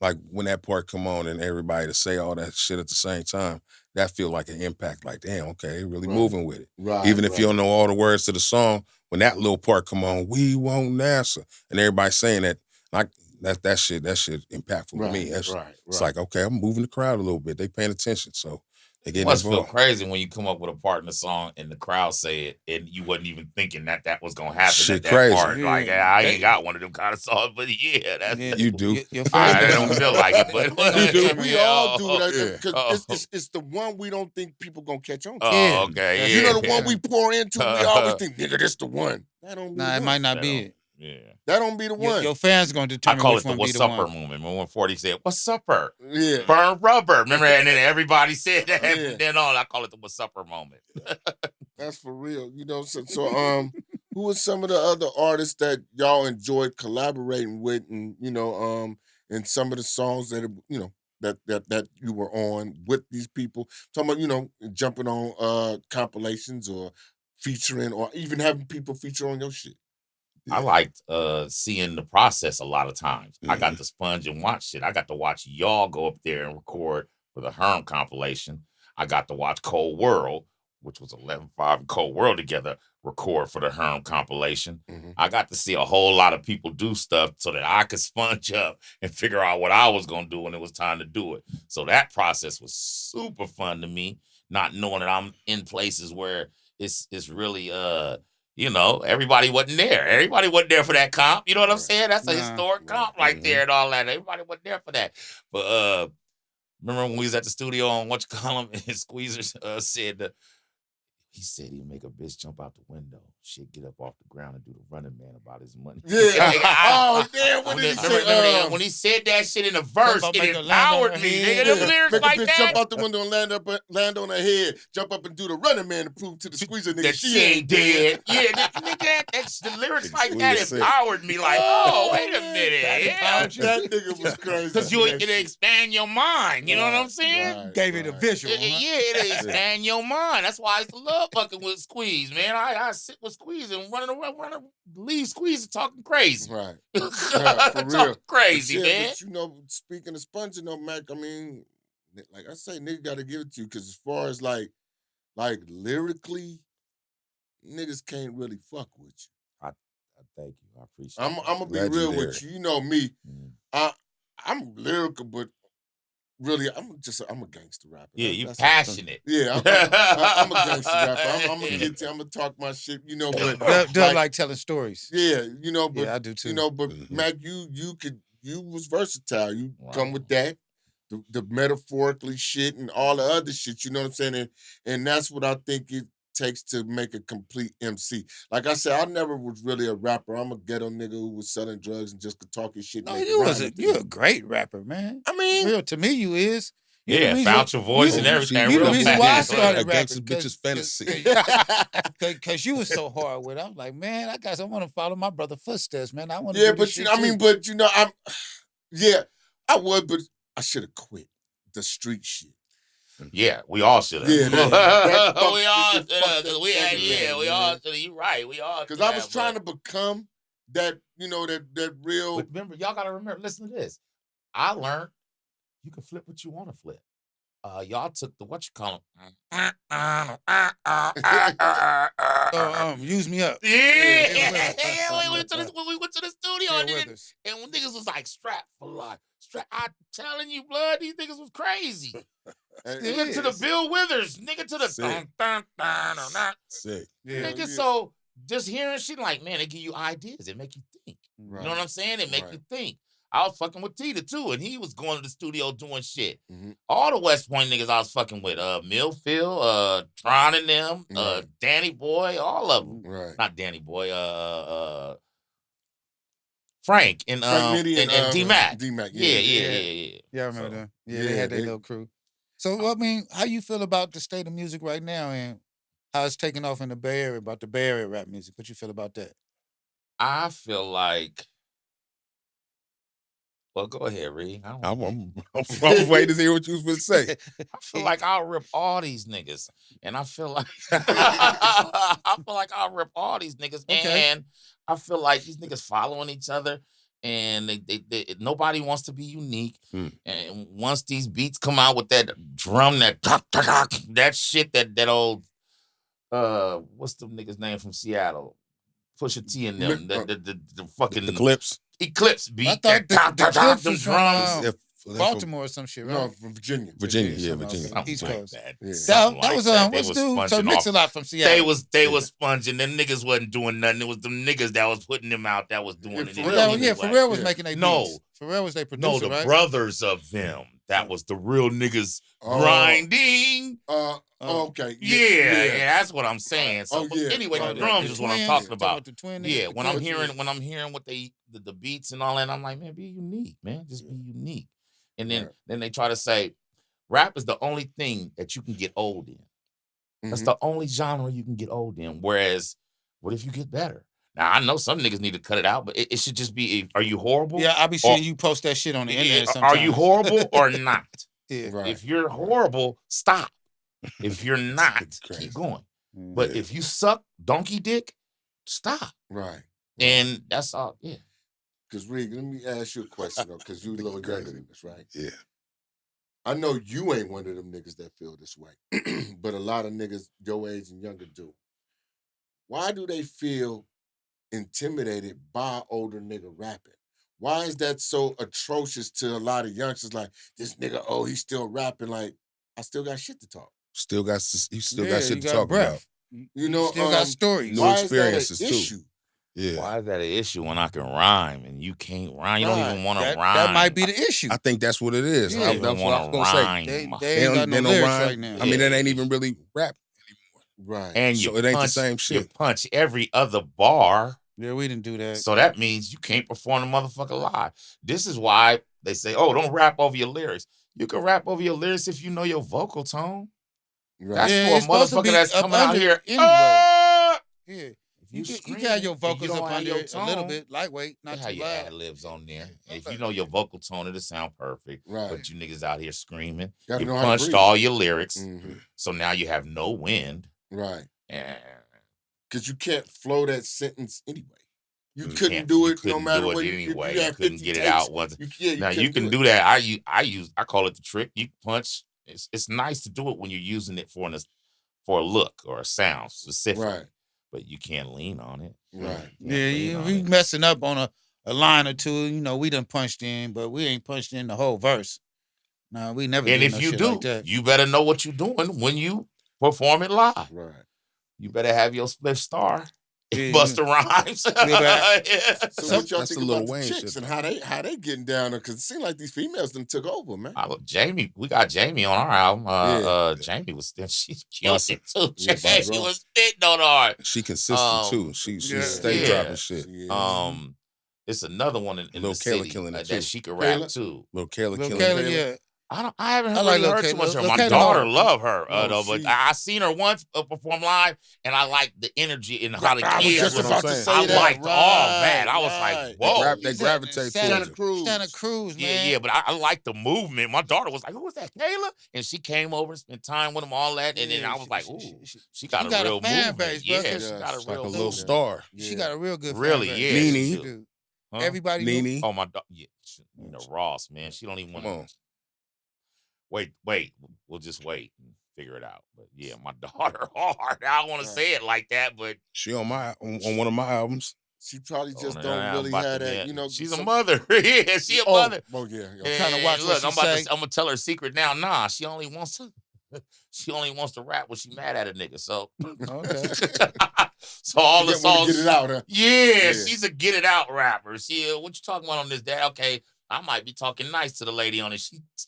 E: like when that part come on and everybody to say all that shit at the same time, that feel like an impact. Like, damn, okay, they really moving with it.
A: Right.
E: Even if you don't know all the words to the song, when that little part come on, we want NASA, and everybody saying that, like that shit impactful to me. That's, It's like, okay, I'm moving the crowd a little bit. They paying attention. So
D: It must feel crazy when you come up with a part in the song and the crowd say it and you wasn't even thinking that was gonna happen.
E: Shit
D: at that
E: crazy.
D: part.
B: Yeah.
D: Like, I ain't got one of them kind of songs, but
E: you do.
D: I don't feel like it, but
A: you do. We all do that because it's the one we don't think people gonna catch on to.
D: Oh, okay.
A: You know the one we pour into, we always think, nigga, this the one. That don't be
B: it might not be it.
D: Yeah.
A: That don't be the one.
B: Your fans gonna determine.
D: I call
B: which
D: it the
B: one
D: "What's
B: be the
D: Supper"
B: one.
D: moment. Remember when 40 said, "What's supper?"
A: Yeah.
D: Burn rubber. Remember, and then everybody said that.
A: Yeah.
D: From then on, I call it the "What's supper" moment.
A: That's for real. You know, so who are some of the other artists that y'all enjoyed collaborating with, and and some of the songs that that you were on with these people? Talking about jumping on compilations or featuring, or even having people feature on your shit.
D: I liked seeing the process a lot of times. I got to sponge and watch shit. I got to watch y'all go up there and record for the Herm compilation. I got to watch Cold World, which was 11-5 and Cold World together, record for the Herm compilation. I got to see a whole lot of people do stuff so that I could sponge up and figure out what I was going to do when it was time to do it. So that process was super fun to me, not knowing that I'm in places where it's really everybody wasn't there. Everybody wasn't there for that comp. You know what I'm saying? That's a historic comp right there and all that. Everybody wasn't there for that. But remember when we was at the studio on and Squeezer said he said he'd make a bitch jump out the window. She'd get up off the ground and do the running man about his money.
A: Yeah. Oh, damn. What did he say?
D: When he said that shit in the verse, it empowered me. Nigga, them lyrics
A: make
D: like
A: a bitch
D: that.
A: Jump out the window and land on her head. Jump up and do the running man to prove to the Squeezer nigga
D: that
A: she ain't dead.
D: Yeah, nigga, that's the lyrics like that empowered me. Like, wait a minute.
A: That nigga was crazy.
D: Because it'll expand your mind. You know what I'm saying?
B: Gave it a visual.
D: It'll expand your mind. That's why I used to love fucking with Squeeze, man. I sit with Squeeze and leave Squeeze and talking crazy.
A: Right.
D: Talking crazy, man.
A: But speaking of sponging up, Mac, I mean, like I say, nigga got to give it to you, because as far as like lyrically, niggas can't really fuck with you.
D: I thank you. I appreciate it.
A: I'm gonna be real with you. You know me. I'm lyrical, but really, I'm a gangster rapper.
D: Yeah, you passionate.
A: Yeah, I'm a gangster rapper. I'm gonna talk my shit, but
B: Doug like telling stories.
A: Yeah, but
B: yeah, I do too.
A: But Mac, you was versatile. You come with that, the metaphorically shit and all the other shit. You know what I'm saying? And that's what I think it takes to make a complete MC. Like I said, I never was really a rapper. I'm a ghetto nigga who was selling drugs and just could talk his shit.
B: No, you're a great rapper, man.
A: I mean,
B: real to me, you is.
D: Found your voice and everything.
B: You the reason why I started
E: rapping. Bitch's fantasy.
B: Because you was so hard with it. I was like, man, I want to follow my brother's footsteps, man. I want to.
A: Yeah, but I would, but I should have quit the street shit.
D: Yeah, we all should have.
A: Yeah,
D: we all should have. We all should have. You're right. We all.
A: Because I was trying to become that, that real.
D: But remember, y'all gotta remember. Listen to this. I learned you can flip what you want to flip. Y'all took the
B: use me up.
D: Yeah. We went to the studio and when niggas was like strapped for life. I'm telling you, blood, these niggas was crazy. Nigga to the Bill Withers, nigga to the
E: Sick.
D: Nigga, so just hearing shit like, man, they give you ideas, it make you think. Right. You know what I'm saying? It make you think. I was fucking with Tita too, and he was going to the studio doing shit. All the West Point niggas I was fucking with, Millfield, Tron and them, Danny Boy, all of them.
A: Right.
D: Not Danny Boy, Frank and D-Mac.
A: D-Mac,
B: yeah. Yeah, I remember them. Yeah, they had their little crew. So, I mean, how you feel about the state of music right now and how it's taking off in the Bay Area, about the Bay Area rap music? What you feel about that?
D: I feel like... Well, go ahead, Reed.
E: I'm waiting to hear what you was going to say.
D: I feel like I'll rip all these niggas. And I feel like... I'll rip all these niggas. Okay. And I feel like these niggas following each other. And they nobody wants to be unique. And once these beats come out with that drum, that shit, that old what's the nigga's name from Seattle? Pusha T and them, the fucking
E: the Clips.
D: Eclipse beat.
B: I thought the
D: drums.
B: Baltimore or some shit, right?
A: No, from Virginia.
E: Virginia.
B: East Coast.
D: That
B: was what's dude? So Mix-a-Lot from Seattle.
D: They was sponging. Them niggas wasn't doing nothing. It was them niggas that was putting them out that was doing it.
B: Pharrell was making their beats. Pharrell was their producer,
D: the brothers of them. That was the real niggas grinding.
A: Okay.
D: Yeah, that's what I'm saying. So anyway, the drums is what I'm talking about. Yeah, when I'm hearing what the beats and all that, I'm like, man, be unique, man. Just be unique. And then they try to say, rap is the only thing that you can get old in. That's the only genre you can get old in. Whereas, what if you get better? Now, I know some niggas need to cut it out, but it should just be, are you horrible?
B: Yeah, I be seeing you post that shit on the internet sometimes.
D: Are you horrible or not?
A: Right.
D: If you're horrible, stop. If you're not, keep going. But if you suck donkey dick, stop.
A: Right.
D: And that's all,
A: Because, Reegz, let me ask you a question, though, because you're a little younger than this, right?
E: Yeah.
A: I know you ain't one of them niggas that feel this way, but a lot of niggas your age and younger do. Why do they feel intimidated by older nigga rapping? Why is that so atrocious to a lot of youngsters? Like, this nigga, he's still rapping. Like, I still got shit to talk.
E: You still got shit to talk about.
A: You know,
B: still got stories.
E: New experiences too.
A: Issue?
E: Yeah.
D: Why is that an issue when I can rhyme and you can't rhyme? You don't even want to rhyme.
B: That might be the issue.
E: I think that's what it is.
D: Yeah,
E: that's what I was gonna say.
B: They ain't got no lyrics right now.
E: I mean, that ain't even really rap anymore.
A: Right.
D: And
E: so it ain't the same shit.
D: You punch every other bar.
B: Yeah, we didn't do that.
D: So that means you can't perform the motherfucker live. This is why they say, don't rap over your lyrics. You can rap over your lyrics if you know your vocal tone.
A: Right.
D: That's for a motherfucker that's coming out here
B: anyway. You can have your vocals up under a little bit, lightweight, not too loud.
D: Your ad-libs on there. If you know your vocal tone, it'll sound perfect.
A: Right.
D: But you niggas out here screaming.
A: You
D: punched all your lyrics. So now you have no wind.
A: Right.
D: And
A: because you can't flow that sentence anyway. You couldn't do it no matter what.
D: Anyway, you couldn't get it out once.
A: Now
D: you can do that. I call it the trick. You punch. It's nice to do it when you're using it for a look or a sound specific.
A: Right.
D: But you can't lean on it.
A: Right.
B: We messing up on a line or two. You know, we done punched in, but we ain't punched in the whole verse. No, we never.
D: And
B: did
D: if
B: no
D: you
B: shit
D: do,
B: like that.
D: you better know what you're doing when you perform it live.
A: Right.
D: You better have your split star.
B: Yeah,
D: Busta Rhymes.
A: So what y'all think about the chicks and how they getting down there? Because it seems like these females done took over, man.
D: Jamie, we got Jamie on our album. Jamie was she killed it too. Jamie was spitting on our.
E: She consistent too. She stay dropping shit.
D: It's another one in the city that she could rap too.
E: Lil' Kayla killing it.
B: Yeah.
D: I haven't heard too much of her. My daughter love her, though, but I seen her once perform live, and I liked the energy and how the kids. I liked all that. I was like, whoa,
E: they gravitate to
B: Santa Cruz, man.
D: Yeah, but I liked the movement. My daughter was like, "Who was that, Kayla?" And she came over and spent time with them, all that, and then I was like, "Ooh, she got a real fan base,
B: bro.
D: Yeah, she got a real
E: like a little star.
B: She got a real good
D: really,
B: fan
D: base.
E: Nene.
B: Everybody,
E: Nene.
D: Oh my dog, Nina Ross, man. She don't even want to. Wait. We'll just wait and figure it out. But yeah, my daughter hard. I don't want to say it like that, but
E: she on one of my albums.
A: She probably just don't really have that, you know.
D: She's a mother. Yeah, she a mother.
A: Oh yeah.
B: I'm trying to watch.
D: Look, I'm gonna tell her a secret now. Nah, she only wants to rap when she mad at a nigga. So
B: okay.
D: So all the songs.
A: Get it out, huh?
D: Yeah, she's a get it out rapper. What you talking about on this day? Okay, I might be talking nice to the lady on it.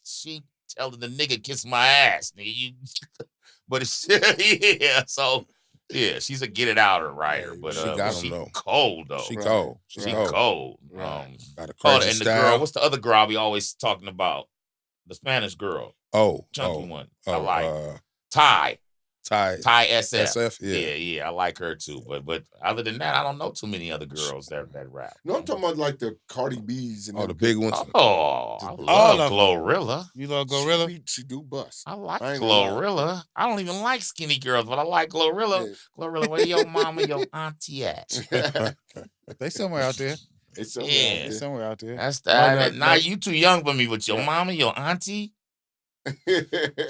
D: She telling the nigga kiss my ass, nigga. But it's so she's a get it outer writer. But
E: she got
D: she
E: though.
D: Cold though.
E: She cold.
D: She cold.
A: Right.
E: Got a crazy
D: and the
E: style.
D: girl, what's the other girl I be always talking about? The Spanish girl. Chunky one. I like Ty SF. Yeah, I like her too. But other than that, I don't know too many other girls that rap.
A: No, I'm talking about like the Cardi B's and
E: the big ones.
D: Oh, I love Glorilla.
B: You love Glorilla?
A: She do bust.
D: I like Glorilla. I don't even like skinny girls, but I like Glorilla. Yeah. Glorilla, where your mama, your auntie at?
B: They somewhere out there.
A: It's somewhere
B: somewhere out there.
D: That's that. Now you too young for me, but your mama, your auntie.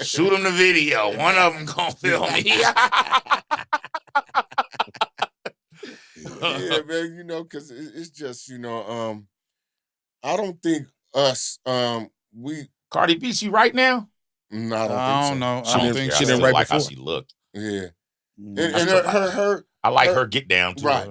D: Shoot them the video. One of them gonna film me.
A: Yeah, man. You know, because it's just I don't think us
D: Cardi B, she right now?
A: No, I don't think so.
B: Know.
E: I don't think
D: she didn't
E: right
D: like
E: before.
D: how she looked.
A: Yeah.
B: Mm.
A: And her
D: I like her get down too.
A: Right.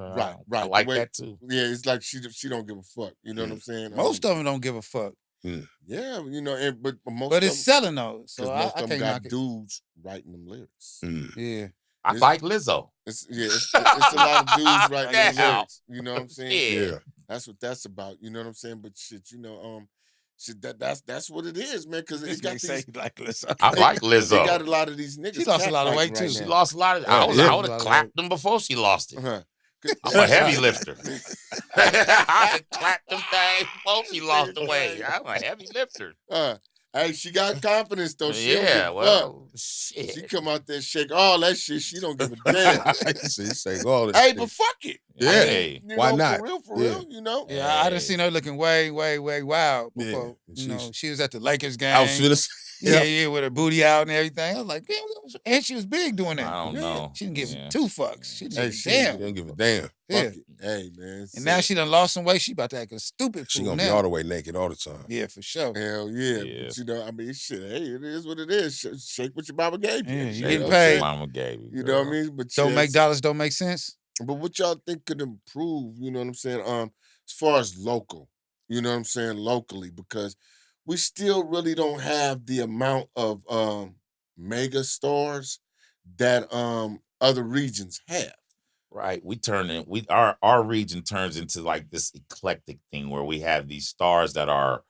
D: I like that too.
A: Yeah, it's like she don't give a fuck. You know what I'm saying?
B: Most of them don't give a fuck.
A: Yeah, you know, but most.
B: But it's selling though, so
A: most
B: I
A: of them
B: can't
A: got
B: knock it.
A: dudes writing them lyrics.
B: Yeah,
D: I like Lizzo.
A: It's a lot of dudes writing them lyrics. You know what I'm saying?
D: Yeah,
A: that's what that's about. You know what I'm saying? But shit, you know, shit, that's what it is, man. Because it's got these.
B: Like Lizzo.
D: I like Lizzo.
A: They got a lot of these niggas.
B: She lost a lot of weight too.
D: She lost a lot of. I would have clapped them before she lost it. I'm a heavy lifter. I clapped them things before she lost the weight. I'm a heavy lifter.
A: Hey, she got confidence though. She shit. She come out there and shake all that shit. She don't give a damn.
E: Say all that.
A: Hey,
E: shit.
A: But fuck it.
E: Yeah.
A: Hey,
E: why not?
A: For real, you know.
B: Yeah, I done seen her looking way wild before.
E: Yeah.
B: You know, she was at the Lakers game.
E: I was feeling.
B: Yeah, with her booty out and everything. I was like, damn, and she was big doing that.
D: I don't know.
B: She didn't give two fucks. She didn't
E: She don't give a damn.
B: Yeah.
A: Hey, man.
B: And now she done lost some weight. She about to act a stupid
E: She
B: fool
E: gonna
B: now.
E: be all the way naked all the time.
B: Yeah, for sure.
A: Hell yeah. But you know, I mean, shit. Hey, it is what it is. Shake what your mama gave you.
B: Yeah, you
A: Shake
B: getting
A: what
B: paid.
D: Mama gave you.
A: You know what I mean? But
B: Don't make dollars, don't make sense.
A: But what y'all think could improve? You know what I'm saying? As far as local, you know what I'm saying? Locally, because we still really don't have the amount of mega stars that other regions have.
D: Right. Our region turns into like this eclectic thing where we have these stars that are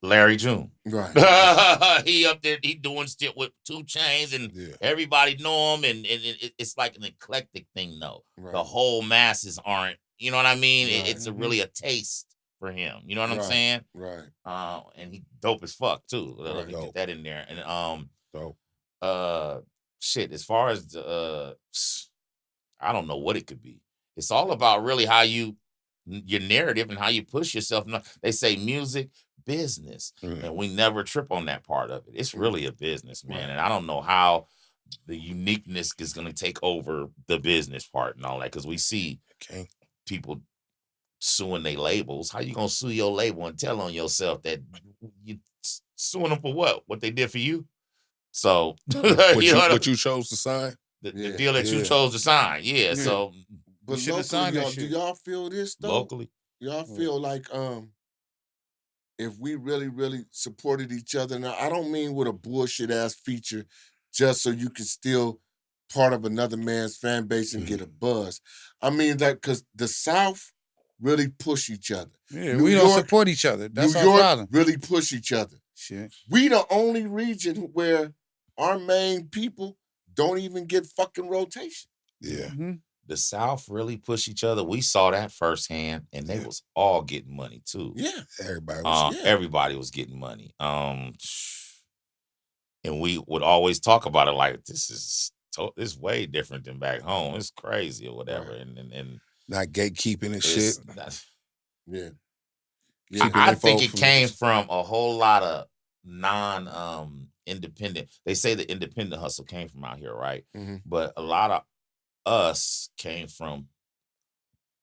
D: Larry June.
A: Right.
D: He up there, he doing shit with 2 Chainz and everybody know him and it's like an eclectic thing though. Right. The whole masses aren't, you know what I mean? Right. It's really a taste for him. You know what I'm saying?
A: Right.
D: And he dope as fuck too. Let me get that in there. And shit, as far as I don't know what it could be. It's all about really how your narrative and how you push yourself. They say music, business, and we never trip on that part of it. It's really a business, man. And I don't know how the uniqueness is going to take over the business part and all that, because we see people suing their labels. How you gonna sue your label and tell on yourself that you suing them for what? What they did for you? So
E: what you chose to sign?
D: The deal that you chose to sign. Yeah. So
A: but locally, do y'all feel this though?
D: Locally?
A: Y'all feel like if we really supported each other, now I don't mean with a bullshit ass feature just so you can still part of another man's fan base and get a buzz. I mean that because the South really push each other.
B: Yeah, we don't support each other. That's our problem.
A: Really push each other.
B: Shit.
A: We the only region where our main people don't even get fucking rotation.
E: Yeah.
B: Mm-hmm.
D: The South really push each other. We saw that firsthand, and they was all getting money too.
A: Yeah.
D: Everybody was getting money. And we would always talk about it like this is way different than back home. It's crazy or whatever. Right. And
E: not gatekeeping and shit.
A: Yeah.
D: I think it came from a whole lot of independent. They say the independent hustle came from out here, right?
A: Mm-hmm.
D: But a lot of us came from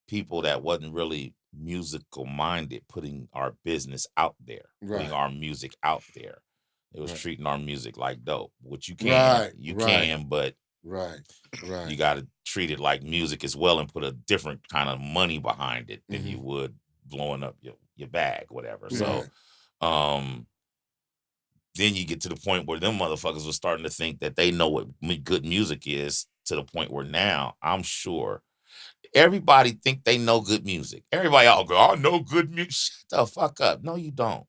D: people that wasn't really musical minded, putting our business out there, putting our music out there. It was treating our music like dope, which you can, but you got to treat it like music as well and put a different kind of money behind it than you would blowing up your bag, whatever. So, then you get to the point where them motherfuckers were starting to think that they know what good music is, to the point where now I'm sure everybody think they know good music. Everybody all go, I know good music. Shut the fuck up. No, you don't.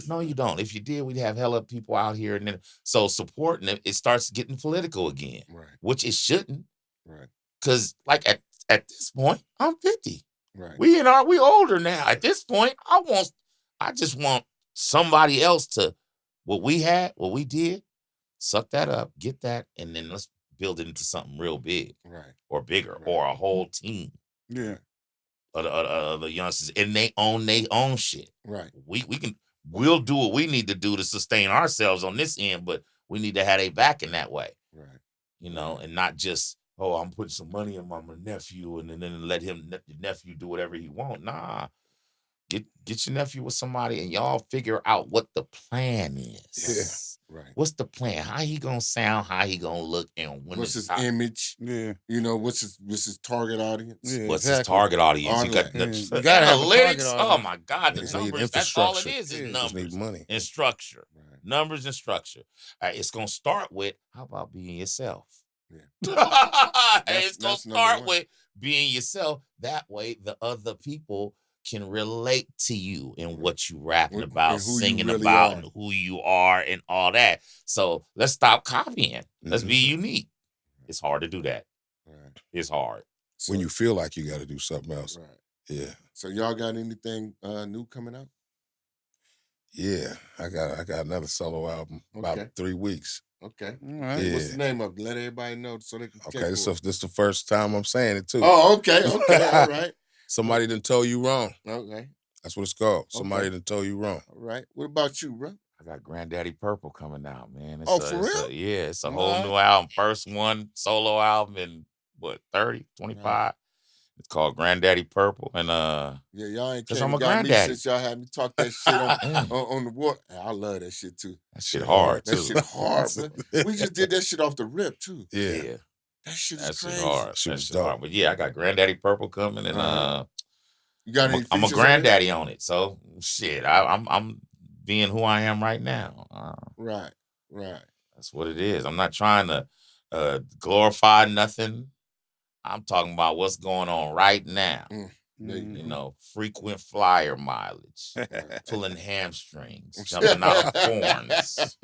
D: No, you don't. If you did, we'd have hella people out here. And then, so supporting it starts getting political again, which it shouldn't.
A: Right.
D: Because like at this point, I'm 50.
A: Right.
D: We older now. At this point, I just want somebody else to, what we had, what we did, suck that up, get that, and then let's build it into something real big, or bigger, or a whole team.
A: Yeah.
D: Of the youngsters, and they own their own shit.
A: Right.
D: We'll do what we need to do to sustain ourselves on this end, but we need to have a back in that way.
A: Right.
D: You know, and not just, I'm putting some money in my nephew, and then let the nephew do whatever he want. Nah. Get your nephew with somebody and y'all figure out what the plan is.
A: Yeah. Right.
D: What's the plan? How he gonna sound? How he gonna look? And
A: what's his image?
E: Yeah.
A: You know, what's his target audience?
D: Yeah, what's his target audience? You got the
B: you gotta
D: analytics.
B: Have a
D: oh my God, the numbers. That's all it is numbers
E: need money
D: and structure. Right. Numbers and structure. It's gonna start with how about being yourself? Yeah. It's gonna start with being yourself. That way, the other people can relate to you and what you rapping about, singing really about, and who you are, and all that. So let's stop copying. Let's be unique. It's hard to do that. Right. It's hard.
E: When you feel like you got to do something else.
A: Right.
E: Yeah.
A: So y'all got anything new coming out?
E: Yeah, I got another solo album about 3 weeks.
A: Okay. All right. Yeah. What's the name of it? Let everybody know so they can.
E: Okay, this is the first time I'm saying it too.
A: Oh, okay. All right.
E: Somebody done told you wrong.
A: Okay.
E: That's what it's called. Somebody done told you wrong.
A: All right. What about you, bro?
D: I got Granddaddy Purple coming out, man.
A: For real?
D: It's a whole new album. First one solo album in 25. Right. It's called Granddaddy Purple, and
A: yeah, y'all ain't came and got me since y'all had me talk that shit on the water. I love that shit too.
D: That shit hard too.
A: That shit hard, man. We just did that shit off the rip too.
E: Yeah.
A: That shit is crazy.
D: Hard. That shit hard. But yeah, I got Granddaddy Purple coming, and
A: you got any
D: I'm a granddaddy on it. So shit, I'm being who I am right now.
A: Right.
D: That's what it is. I'm not trying to glorify nothing. I'm talking about what's going on right now. You know, frequent flyer mileage, pulling hamstrings, jumping out of horns,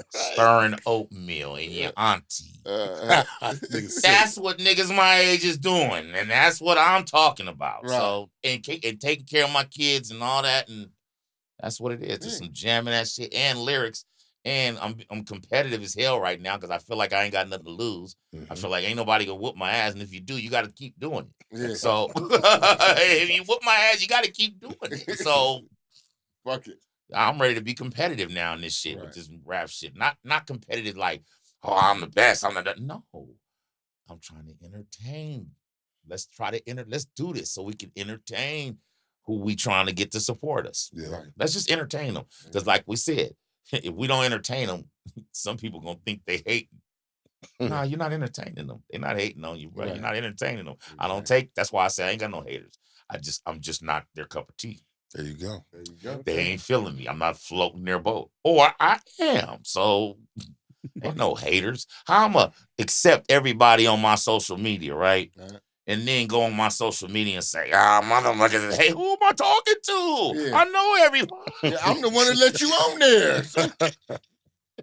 D: stirring oatmeal in your auntie. That's what niggas my age is doing, and that's what I'm talking about. Right. So, and taking care of my kids and all that, and that's what it is. Just some jamming that shit and lyrics. And I'm competitive as hell right now because I feel like I ain't got nothing to lose. I feel like ain't nobody gonna whoop my ass, and if you do, you got to keep doing it. Yeah. So if you whoop my ass, you got to keep doing it. So
A: fuck it.
D: I'm ready to be competitive now in this shit with this rap shit. Not competitive like, oh, I'm the best. I'm the no. I'm trying to entertain. Let's do this so we can entertain who we trying to get to support us.
E: Yeah. Right.
D: Let's just entertain them because, like we said. If we don't entertain them, some people gonna think they hate. Nah, you're not entertaining them. They're not hating on you, bro. Right. You're not entertaining them. Right. That's why I say I ain't got no haters. I'm just not their cup of tea.
E: There you go.
D: They ain't feeling me. I'm not floating their boat. Or I am. So ain't no haters. How I'ma accept everybody on my social media, right? And then go on my social media and say, motherfuckers, hey, who am I talking to? Yeah. I know everybody.
A: Yeah, I'm the one that let you on there.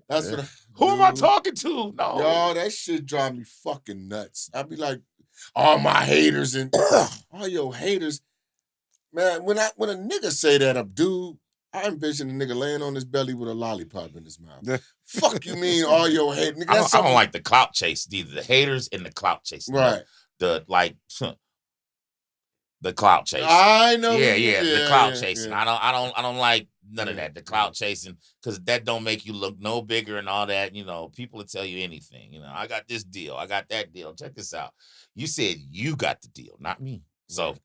A: That's what
D: who am I talking to? No.
A: Y'all, that shit drive me fucking nuts. I be like, all my haters and all your haters. Man, when a nigga say that, dude, I envision a nigga laying on his belly with a lollipop in his mouth. Fuck you mean all your haters?
D: I don't like the clout chase, either the haters and the clout chase.
A: Right.
D: The clout chasing.
A: I know.
D: Yeah, the clout chasing. Yeah. I don't like none of that. The clout chasing, because that don't make you look no bigger and all that. You know, people will tell you anything. You know, I got this deal. I got that deal. Check this out. You said you got the deal, not me. So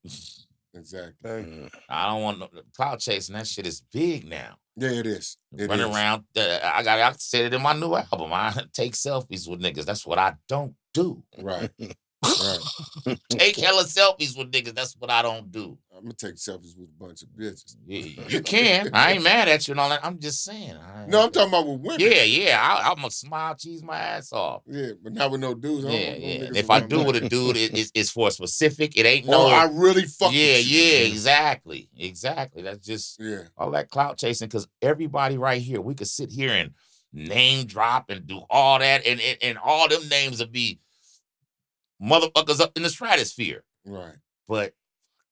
A: exactly.
D: I don't want no clout chasing. That shit is big now.
A: Yeah, it is.
D: Running around. I said it in my new album. I take selfies with niggas. That's what I don't do.
A: Right.
D: Take hella selfies with niggas. That's what I don't do.
A: I'm gonna take selfies with a bunch of bitches.
D: Yeah, you can. I ain't mad at you and all that. I'm just saying.
A: No, I'm talking about with women.
D: Yeah. I'm gonna smile, cheese my ass off.
A: Yeah, but not with no dudes.
D: Yeah. And if I do with a dude, it's for a specific. It ain't no.
A: I really fuck.
D: Yeah, exactly. That's just all that clout chasing. Because everybody right here, we could sit here and name drop and do all that, and all them names will be motherfuckers up in the stratosphere.
A: Right.
D: But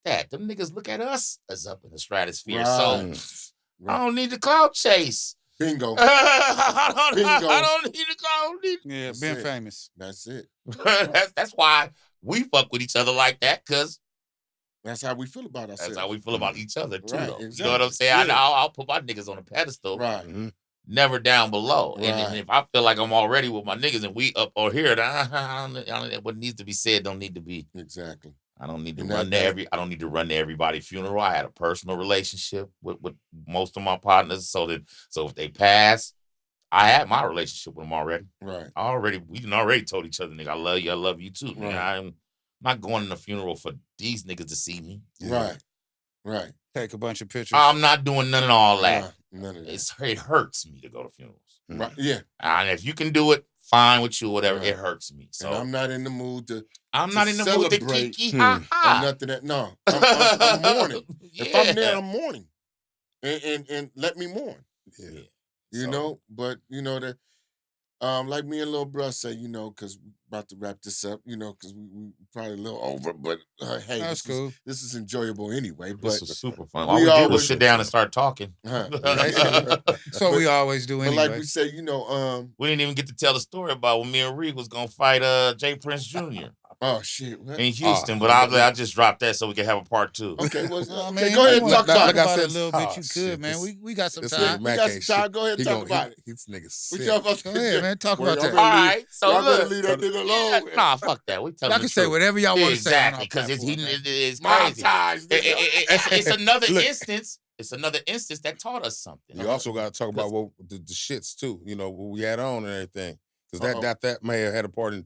D: them niggas look at us as up in the stratosphere. Right. So I don't need the clout chase.
A: Bingo.
D: I don't need the clout.
B: Yeah, been famous.
A: That's it.
D: That's why we fuck with each other like that, because
A: that's how we feel about ourselves.
D: That's how we feel about each other too.
A: Right,
D: exactly. You know what I'm saying? Yeah. I'll put my niggas on a pedestal.
A: Right.
D: Mm-hmm. Never down below. Right. And if I feel like I'm already with my niggas and we up or here, what needs to be said don't need to be.
A: Exactly.
D: I don't need to run to everybody's funeral. I had a personal relationship with most of my partners, so if they pass, I had my relationship with them already.
A: Right.
D: We already told each other, nigga, I love you too. Right. I'm not going to the funeral for these niggas to see me.
A: Yeah. Right.
B: Take a bunch of pictures.
D: I'm not doing none of all that.
A: None of that.
D: It hurts me to go to funerals.
A: Right. Yeah.
D: And if you can do it, fine with you, whatever. Right. It hurts me. So
A: and I'm not in the mood to.
D: I'm not in the mood to kiki
A: ha ha. Nothing that. No. I'm mourning. Yeah. If I'm there, I'm mourning, and let me mourn.
E: Yeah.
A: You know, but you know that, like me and little bruh say, you know, because we're about to wrap this up, you know, because we probably a little over, but hey,
B: that's cool.
A: This is enjoyable anyway. But
D: this is super fun. All we did was sit down and start talking.
B: So we always do anyway.
A: But like we say, you know,
D: we didn't even get to tell the story about when me and Reegz was gonna fight J. Prince Jr.
A: Oh shit! What?
D: In Houston, but I just dropped that so we can have a part 2.
A: Okay, well, okay, go ahead and talk about it
B: a little bit. You could, man. We got some time.
A: We got some time. Go ahead and talk about it.
E: These niggas sick.
B: Go ahead, man. Talk about that.
D: All right, so
A: y'all better leave that nigga alone.
D: Yeah, nah, fuck that. We tell
B: y'all can say whatever y'all want to say.
D: Exactly, because it's crazy. It's another instance. It's another instance that taught us something.
E: You also got to talk about what the shits too. You know what we had on and everything, because that may have had a part in.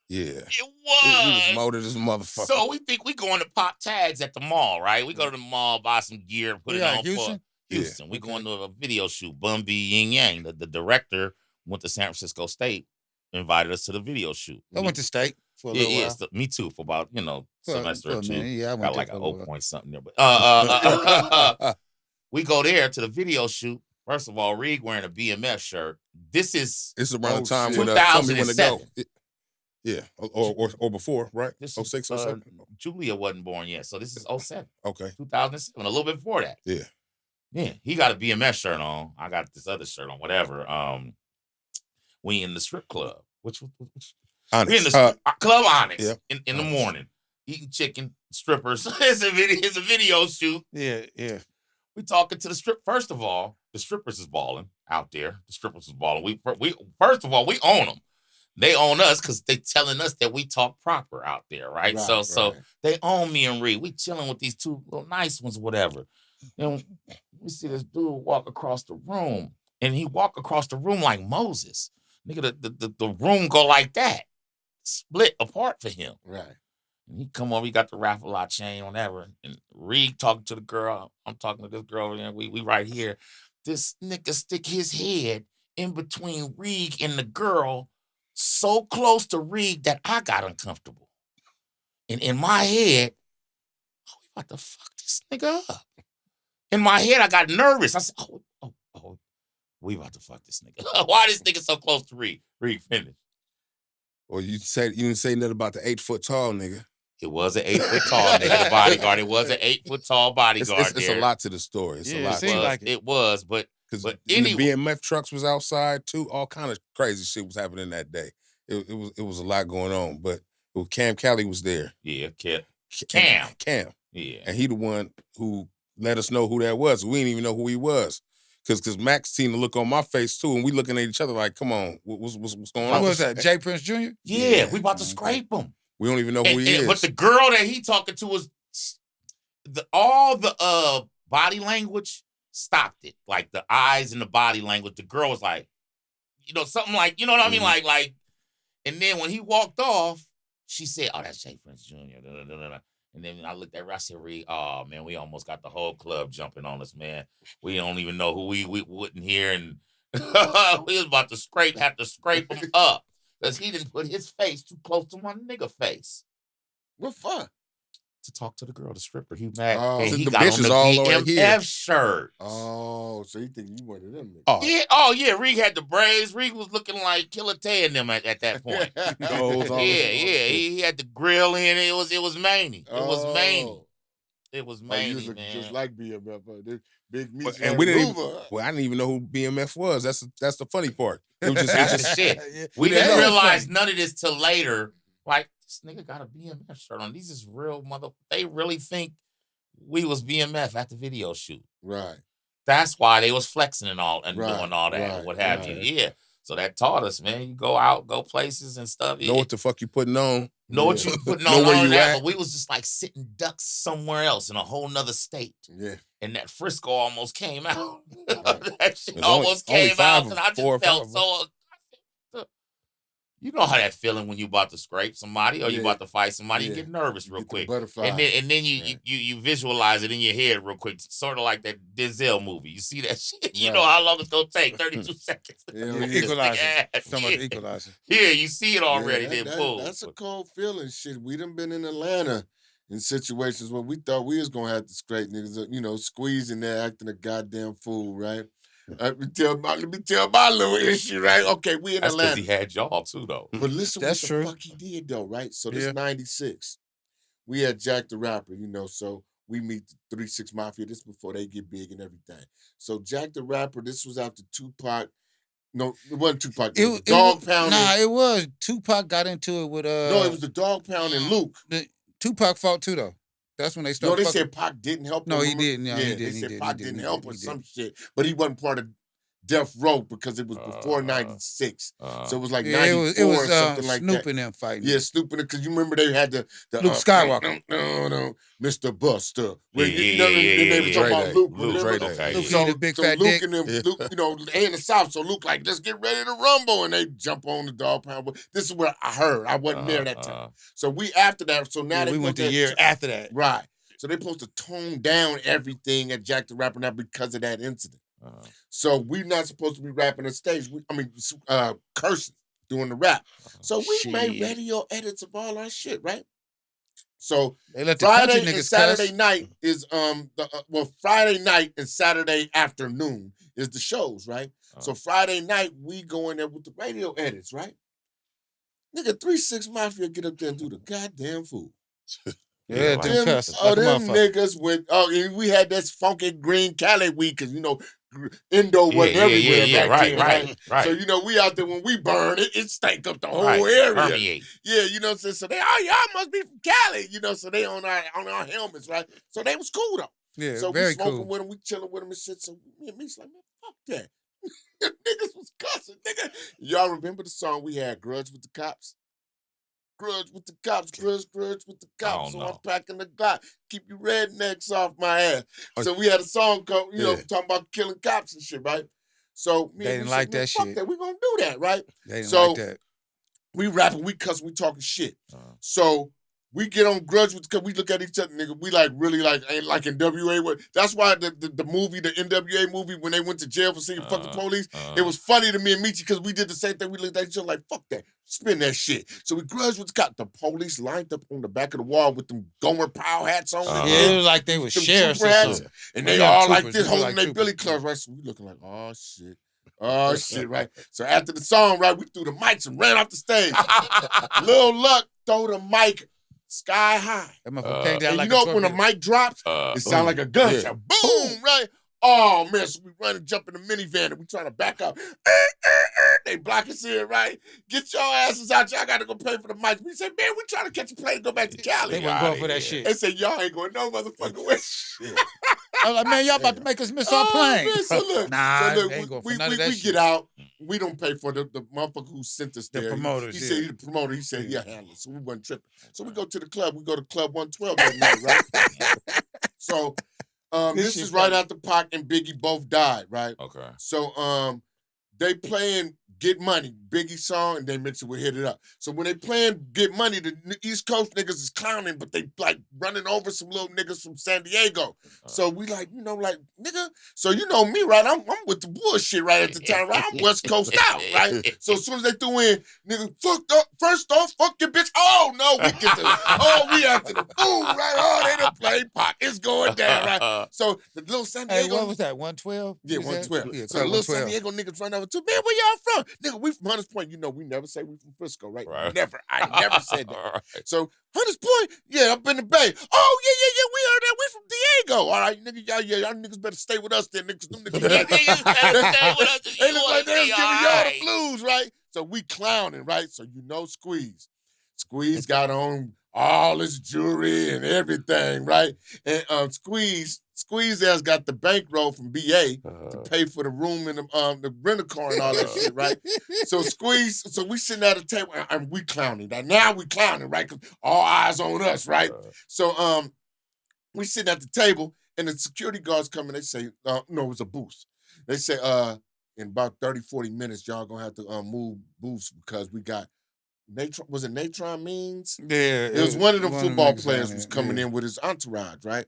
E: Yeah,
D: it was.
E: We was molded as a motherfucker.
D: So we think we going to pop tags at the mall, right? We go to the mall, buy some gear, put it on
B: Houston?
D: for Houston. We going to a video shoot. Bun B Yin Yang, the director, went to San Francisco State, invited us to the video shoot.
B: I went to State for a little while.
D: Me too, for about semester or two.
B: Yeah, I
D: got like a 0 point something there, but we go there to the video shoot. First of all, Reegz wearing a BMF shirt. It's
E: around the time when
D: 2007.
E: Yeah, or before, right?
D: This
E: 06, 07?
D: Julia wasn't born yet, so this is 07.
E: Okay.
D: 2007, a little bit before that.
E: Yeah.
D: Yeah, he got a BMF shirt on. I got this other shirt on, whatever. We in the strip club. Which
E: Onyx.
D: We in the Club Onyx in the
E: Onyx.
D: morning. Eating chicken, strippers. It's a video shoot.
B: Yeah.
D: We talking to the strip. First of all, the strippers is balling out there. The strippers is balling. We first of all, we own them. They own us because they telling us that we talk proper out there, right? So they own me and Reegz. We chilling with these two little nice ones, whatever. And we see this dude walk across the room, and he walk across the room like Moses. Nigga, the room go like that, split apart for him.
A: Right.
D: And he come over, he got the raffle chain, whatever. And Reegz talking to the girl. I'm talking to this girl, and we right here. This nigga stick his head in between Reegz and the girl, so close to Reegz that I got uncomfortable. And in my head, we about to fuck this nigga up. In my head, I got nervous. I said, we about to fuck this nigga. Why this nigga so close to Reegz? Reegz finished.
E: Well, you didn't say nothing about the 8 foot tall nigga.
D: It was an 8 foot tall nigga, the bodyguard. It was an 8 foot tall bodyguard.
E: It's a lot to the story. It's a lot.
D: It was, but
E: anyway. The BMF trucks was outside too. All kind of crazy shit was happening that day. It was a lot going on. But Cam Cali was there.
D: Yeah, Cam. Yeah.
E: And he the one who let us know who that was. We didn't even know who he was. Because Mack seen the look on my face too, and we looking at each other like, come on, what's going on?
B: What was that, J. Prince Jr.?
D: Yeah, we about to scrape him.
E: We don't even know who he is.
D: But the girl that he talking to was all the body language stopped it. Like the eyes and the body language. The girl was like, something like, you know what I mean? Like, and then when he walked off, she said, "Oh, that's J. Prince Jr." And then I looked at her, I said, Reegz, oh man, we almost got the whole club jumping on us, man. We don't even know who we wouldn't hear, and we was about to have to scrape him up. Because he didn't put his face too close to my nigga face.
A: What for?
D: To talk to the girl, the stripper. He mad.
E: Oh,
D: and
E: so
D: he
E: the
D: got on the BMF shirt.
A: Oh, so you think you one of them?
D: Yeah. Reegz had the braids. Reegz was looking like Killer Tay and them at that point. He had the grill in. It was manny. It was manny. It was manny, man.
A: Just like BMF. Big meat.
E: And we didn't even, I didn't even know who BMF was. That's the funny part. It was just,
D: that's the shit. We didn't realize none of this till later. Like, this nigga got a BMF shirt on. These is real they really think we was BMF at the video shoot.
A: Right.
D: That's why they was flexing and doing all that and what have you. Yeah. So that taught us, man. You go out, go places and stuff.
E: Know what the fuck you putting on.
D: Know what you put? No, not only that, but we was just like sitting ducks somewhere else in a whole nother state.
A: Yeah.
D: And that Frisco almost came out. That shit almost came out, and I just felt so. You know how that feeling when you about to scrape somebody or you about to fight somebody, you get nervous real quick, and then you visualize it in your head real quick, sort of like that Denzel movie. You see that shit, you know how long it's gonna take, 32 seconds.
B: Equalizer, so much equalizer.
D: Yeah, you see it already.
A: That's a cold feeling. Shit, we done been in Atlanta in situations where we thought we was gonna have to scrape niggas, squeezing there, acting a goddamn fool, right? Let me tell my little issue, right? Okay, we in Atlanta.
D: That's because he had y'all too, though.
A: But listen what the fuck he did, though, right? So this 96. We had Jack the Rapper, so we meet the 3-6 Mafia. This before they get big and everything. So Jack the Rapper, this was after Tupac. No, it wasn't Tupac. It was Dog Pound.
B: Nah, it was. Tupac got into it with...
A: No, it was the Dog Pound and Luke.
B: Tupac fought too, though. That's when they started.
A: No, they said Pac didn't help him.
B: No, he didn't. No,
A: they said Pac didn't help or some shit. But he wasn't part of Death Row because it was before 96. So it was like 94 or something like that.
B: Snoop and them fighting.
A: Yeah, Snoop and them, because you remember they had the
B: Luke Skywalker.
A: No, Mr. Buster. Where,
D: they
A: were talking about Luke.
B: So
A: the
B: big fat
A: Luke
B: dick.
A: and them, Luke, they in the South, so Luke like, let's get ready to rumble, and they jump on the Dog Pound. This is what I heard. I wasn't there that time. So we after that, so now
B: we went the year after that.
A: Right. So they're supposed to tone down everything at Jack the Rapper now because of that incident. So we're not supposed to be rapping on stage. Cursing, doing the rap. So we made radio edits of all our shit, right? So Friday and Saturday night is Friday night and Saturday afternoon is the shows, right? So Friday night we go in there with the radio edits, right? Nigga, 3-6 Mafia get up there and do the goddamn fool.
B: Yeah,
A: them niggas went. And we had this funky green Cali week because Indo wasn't everywhere back then, right? So we out there when we burn it stank up the whole area.
D: Permeate.
A: Yeah, you know what I'm saying. So they, y'all must be from Cali, So they on our helmets, right? So they was cool though.
B: Yeah,
A: so
B: very
A: we smoking
B: cool.
A: with them, we chilling with them and shit. So me and me's like, man, fuck that. Niggas was cussing, nigga. Y'all remember the song we had, Grudge with the Cops? Grudge with the cops, grudge with the cops. So I'm packing the Glock. Keep you rednecks off my ass. So we had a song called, talking about killing cops and shit, right? So
B: they didn't like that shit.
A: Fuck that. We gonna do that, right?
B: They didn't like that.
A: We rapping, we cussing, we talking shit. So we get on Grudge because we look at each other, nigga. We really like in WA. That's why the movie, the NWA movie, when they went to jail for seeing fucking police, it was funny to me and Michi because we did the same thing. We looked at each other like, fuck that. Spin that shit. So we Grudge with the police lined up on the back of the wall with them Gomer Powell hats on.
B: Yeah, it was like they were sheriffs or something.
A: And they all like this, holding their billy clubs, right? So we looking like, oh shit, right? So after the song, right, we threw the mics and ran off the stage. Lil Luck throw the mic sky high. And like when the mic drops, it sounds like a gunshot. Boom, right? Oh, man, so we run and jump in the minivan and we trying to back up. They block us in, right? Get your asses out. Y'all got to go pay for the mics. We say, man, we trying to catch a plane and go back to Cali.
B: They weren't going for that shit.
A: They said, y'all ain't going no motherfucking way.
B: I'm like, man, y'all about to make us miss our plane.
A: Man, so look,
B: they ain't going for none of that
A: we
B: shit.
A: get out. We don't pay for the motherfucker who sent us there.
B: The promoters,
A: He said he the promoter. He said he'll handle it. So we wasn't tripping. So we go to the club. We go to Club 112 that night, right? So this is right after Pac and Biggie both died, right?
D: Okay.
A: So they playing Get Money, Biggie song, and they mentioned we'll hit it up. So when they playing Get Money, the East Coast niggas is clowning, but they like running over some little niggas from San Diego. So we like, nigga. So you know me, right? I'm with the bullshit right at the time, right? I'm West Coast out, right? So as soon as they threw in, nigga, fucked up. First off, fuck your bitch. Oh no, we get we after the boom, right? Oh, they done played Pac. It's going down, right? So the little San Diego.
B: Hey, what was that? 112?
A: Yeah, 112.
B: Yeah,
A: so the little San Diego niggas run over too. Man, where y'all from? Nigga, we from Hunters Point. We never say we from Frisco, right? Never. I never said that. Right. So Hunters Point, yeah, up in the Bay. Oh, yeah, we heard that. We from Diego. All right, nigga, y'all niggas better stay with us then, niggas. Them niggas they look like they're giving y'all the blues, right? So we clowning, right? So Squeeze. Squeeze got on all his jewelry and everything, right? And Squeeze Squeeze ass got the bankroll from BA to pay for the room and the rental car and all that shit, right? So we sitting at a table and we clowning. Now we clowning, right? Because all eyes on us, right? So we sitting at the table and the security guards come and they say, no, it was a booth. They say, in about 30, 40 minutes, y'all gonna have to move booths because we got Natron. Was it Natron Means?
B: Yeah.
A: It was one of them football players was coming in with his entourage, right?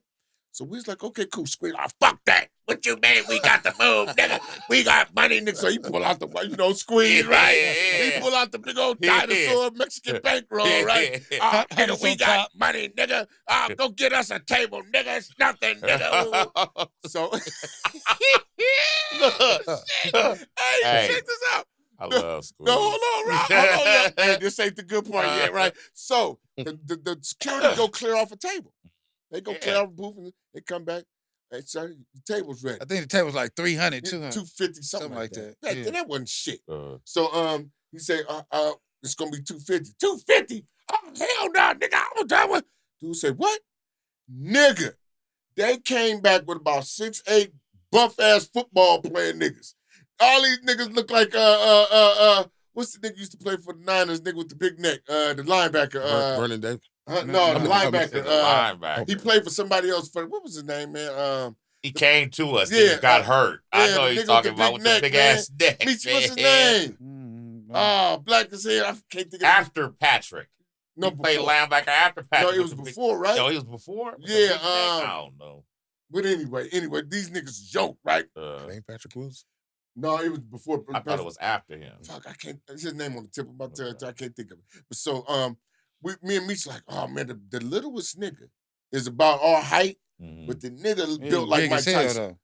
A: So we was like, okay, cool. Squeeze, fuck that. What you mean? We got to move, nigga. We got money, nigga. So he pull out the, Squeeze, right? He pull out the big old dinosaur Mexican bankroll, right? Nigga, we got money, nigga. Go get us a table, nigga. It's nothing, nigga. So, hey, check this out.
D: I love Squeeze.
A: No, hold on, Rob. Hold on. Hey, this ain't the good part yet, right? So the security go clear off a table. They go clear off a booth and they come back. Hey, sir, the table's ready.
B: I think the table's like 300, 200.
A: 250, something like that. That wasn't shit.
B: So
A: he said, it's gonna be 250. 250? Oh, hell no, nigga. I was done with. Dude said, what? Nigga. They came back with about 6'8" buff-ass football playing niggas. All these niggas look like what's the nigga used to play for the Niners, nigga with the big neck? The linebacker.
E: Vernon Davis.
A: No, the linebacker. He played for somebody else. What was his name, man?
D: He came to us. Yeah, he got hurt. I know he's talking about with the big ass neck.
A: What's his name? Black as hell. I can't think of
D: After Patrick.
A: No,
D: he played linebacker after Patrick.
A: No, it was before, right?
D: No, he was before?
A: Yeah.
D: I don't know.
A: But anyway, these niggas joke, right?
E: Ain't Patrick Willis?
A: No, it was before.
D: I thought it was after him.
A: Fuck, I can't. It's his name on the tip of my tongue. I can't think of it. But so, me and Meech like, oh man, the littlest nigga is about our height, but the nigga built like Mike Tyson.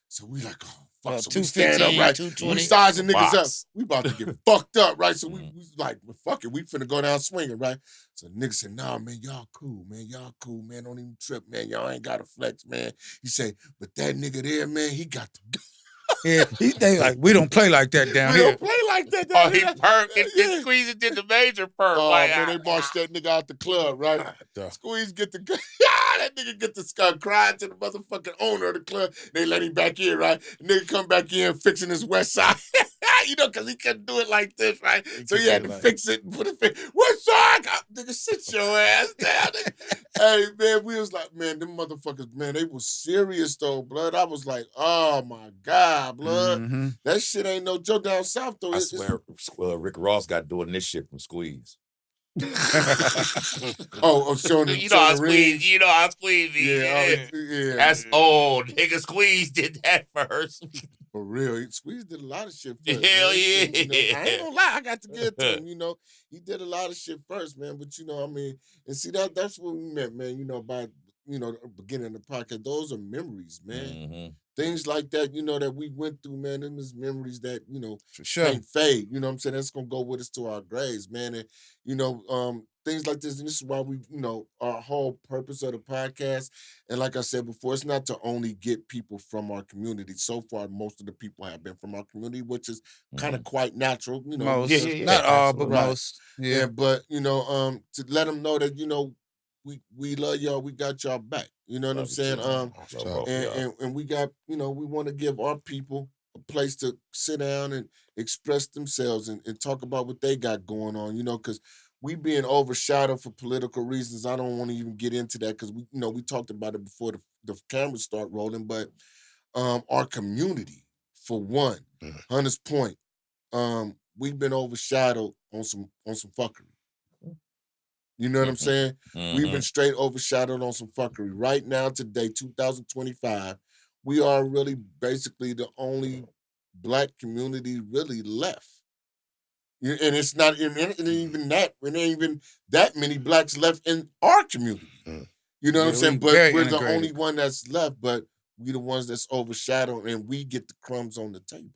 A: So we like, oh fuck. So we stand up, right? We sizing niggas up. We about to get fucked up, right? So we like, well, fuck it. We finna go down swinging, right? So nigga said, nah, man, y'all cool, man. Y'all cool, man. Don't even trip, man. Y'all ain't got to flex, man. He said, but that nigga there, man, he got the...
B: Yeah, they like, we don't play like that down here.
A: We don't play like that down here.
D: He perked and Squeeze did the major perk.
A: Oh, man, they marched that nigga out the club, right? Squeeze get the... that nigga get the skull crying to the motherfucking owner of the club. They let him back in, right? The nigga come back in fixing his west side. Because he couldn't do it like this, right? So he had to fix it and put it fix. West side? Nigga, sit your ass down. Hey, man, we was like, man, them motherfuckers, man, they was serious, though, blood. I was like, oh, my God, blood. That shit ain't no joke down south, though.
D: I swear, Rick Ross got doing this shit from Squeeze.
A: Showing the
D: Squeeze. You know how Squeeze is.
A: Yeah.
D: That's old. Nigga, Squeeze did that first.
A: For real. Squeeze did a lot of shit first.
D: Hell yeah.
A: I ain't gonna lie, I got to give to him, He did a lot of shit first, man. But and see that's what we meant, man, by the beginning of the podcast. Those are memories, man. Things like that, that we went through, man. Them is memories that,
B: for sure,
A: can't fade. You know what I'm saying? That's gonna go with us to our graves, man. And things like this, and this is why we, our whole purpose of the podcast. And like I said before, it's not to only get people from our community. So far, most of the people have been from our community, which is kind of quite natural.
B: Most, not all, but most.
A: Yeah, but to let them know that we love y'all. We got y'all back. You know what I'm saying? And we got, we want to give our people a place to sit down and express themselves and talk about what they got going on, because we being overshadowed for political reasons. I don't want to even get into that because we talked about it before the cameras start rolling, but our community, for one, Hunter's Point, we've been overshadowed on some fuckery. You know what I'm saying? We've been straight overshadowed on some fuckery. Right now, today, 2025, we are really basically the only Black community really left. And it's not even that. There ain't even that many Blacks left in our community. You know what I'm saying? But we're the only one that's left, but we the ones that's overshadowed, and we get the crumbs on the table.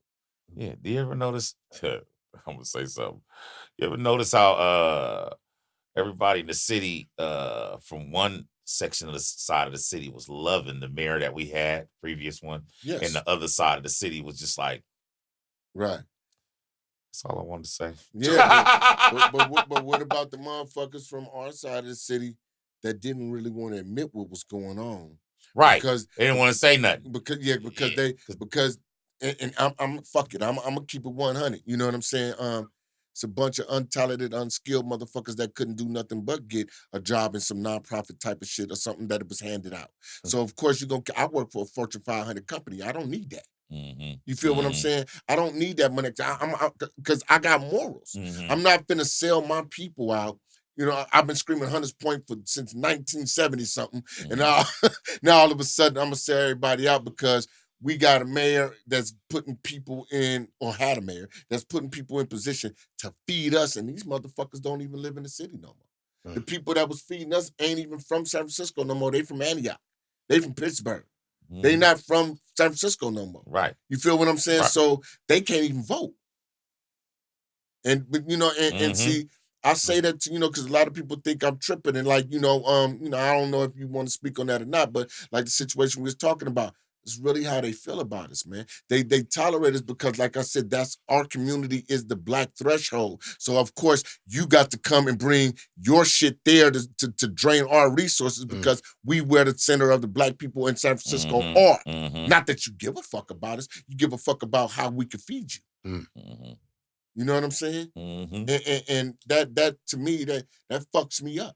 D: Yeah. Do you ever notice? I'm going to say something. You ever notice how... everybody in the city, from one section of the side of the city, was loving the mayor that we had, previous one.
A: Yes.
D: And the other side of the city was just like,
A: right.
D: That's all I wanted to say.
A: Yeah, but what about the motherfuckers from our side of the city that didn't really want to admit what was going on?
D: Right.
A: Because
D: they didn't want to say nothing.
A: Because I'm fuck it. I'm gonna keep it 100. You know what I'm saying? It's a bunch of untalented, unskilled motherfuckers that couldn't do nothing but get a job in some nonprofit type of shit or something that was handed out. So of course I work for a Fortune 500 company. I don't need that.
D: Mm-hmm.
A: You feel what I'm saying? I don't need that money because I got morals.
D: Mm-hmm.
A: I'm not finna sell my people out. You know, I've been screaming Hunters Point since 1970 something, and now all of a sudden I'm gonna sell everybody out because we got a mayor that's putting people in, or had a mayor that's putting people in position to feed us, and these motherfuckers don't even live in the city no more. The people that was feeding us ain't even from San Francisco no more. They from Antioch. They from Pittsburgh. They not from San Francisco no more.
D: Right.
A: You feel what I'm saying?
D: Right.
A: So they can't even vote. And see, I say that to, because a lot of people think I'm tripping, and like, I don't know if you want to speak on that or not, but like the situation we was talking about, it's really how they feel about us, man. They tolerate us because, like I said, that's our community is the black threshold. So of course you got to come and bring your shit there to drain our resources because we where the center of the black people in San Francisco are. Not that you give a fuck about us, you give a fuck about how we can feed you. You know what I'm saying? And that to me that fucks me up.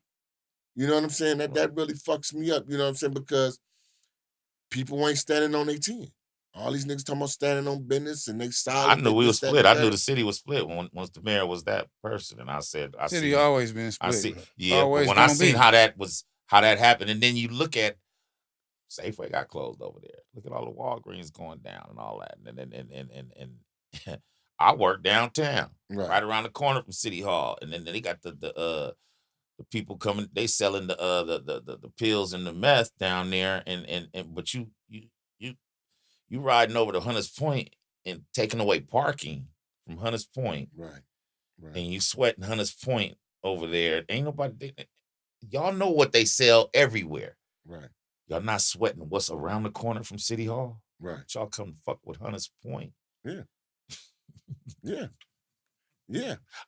A: You know what I'm saying? That really fucks me up. You know what I'm saying? Because people ain't standing on their 10. All these niggas talking about standing on business and they solid.
D: I knew we was split. I knew the city was split once the mayor was that person, and I said,
B: city always been split.
D: I see, yeah. But when I seen how that happened, and then you look at Safeway got closed over there. Look at all the Walgreens going down and all that, and I work downtown, right around the corner from City Hall, and then they got the people coming. They selling the pills and the meth down there, but you riding over to Hunters Point and taking away parking from Hunters Point,
A: right,
D: and you sweating Hunters Point over there. Ain't nobody. Y'all know what they sell everywhere,
A: right?
D: Y'all not sweating what's around the corner from City Hall,
A: right?
D: Y'all come fuck with Hunters Point,
A: yeah.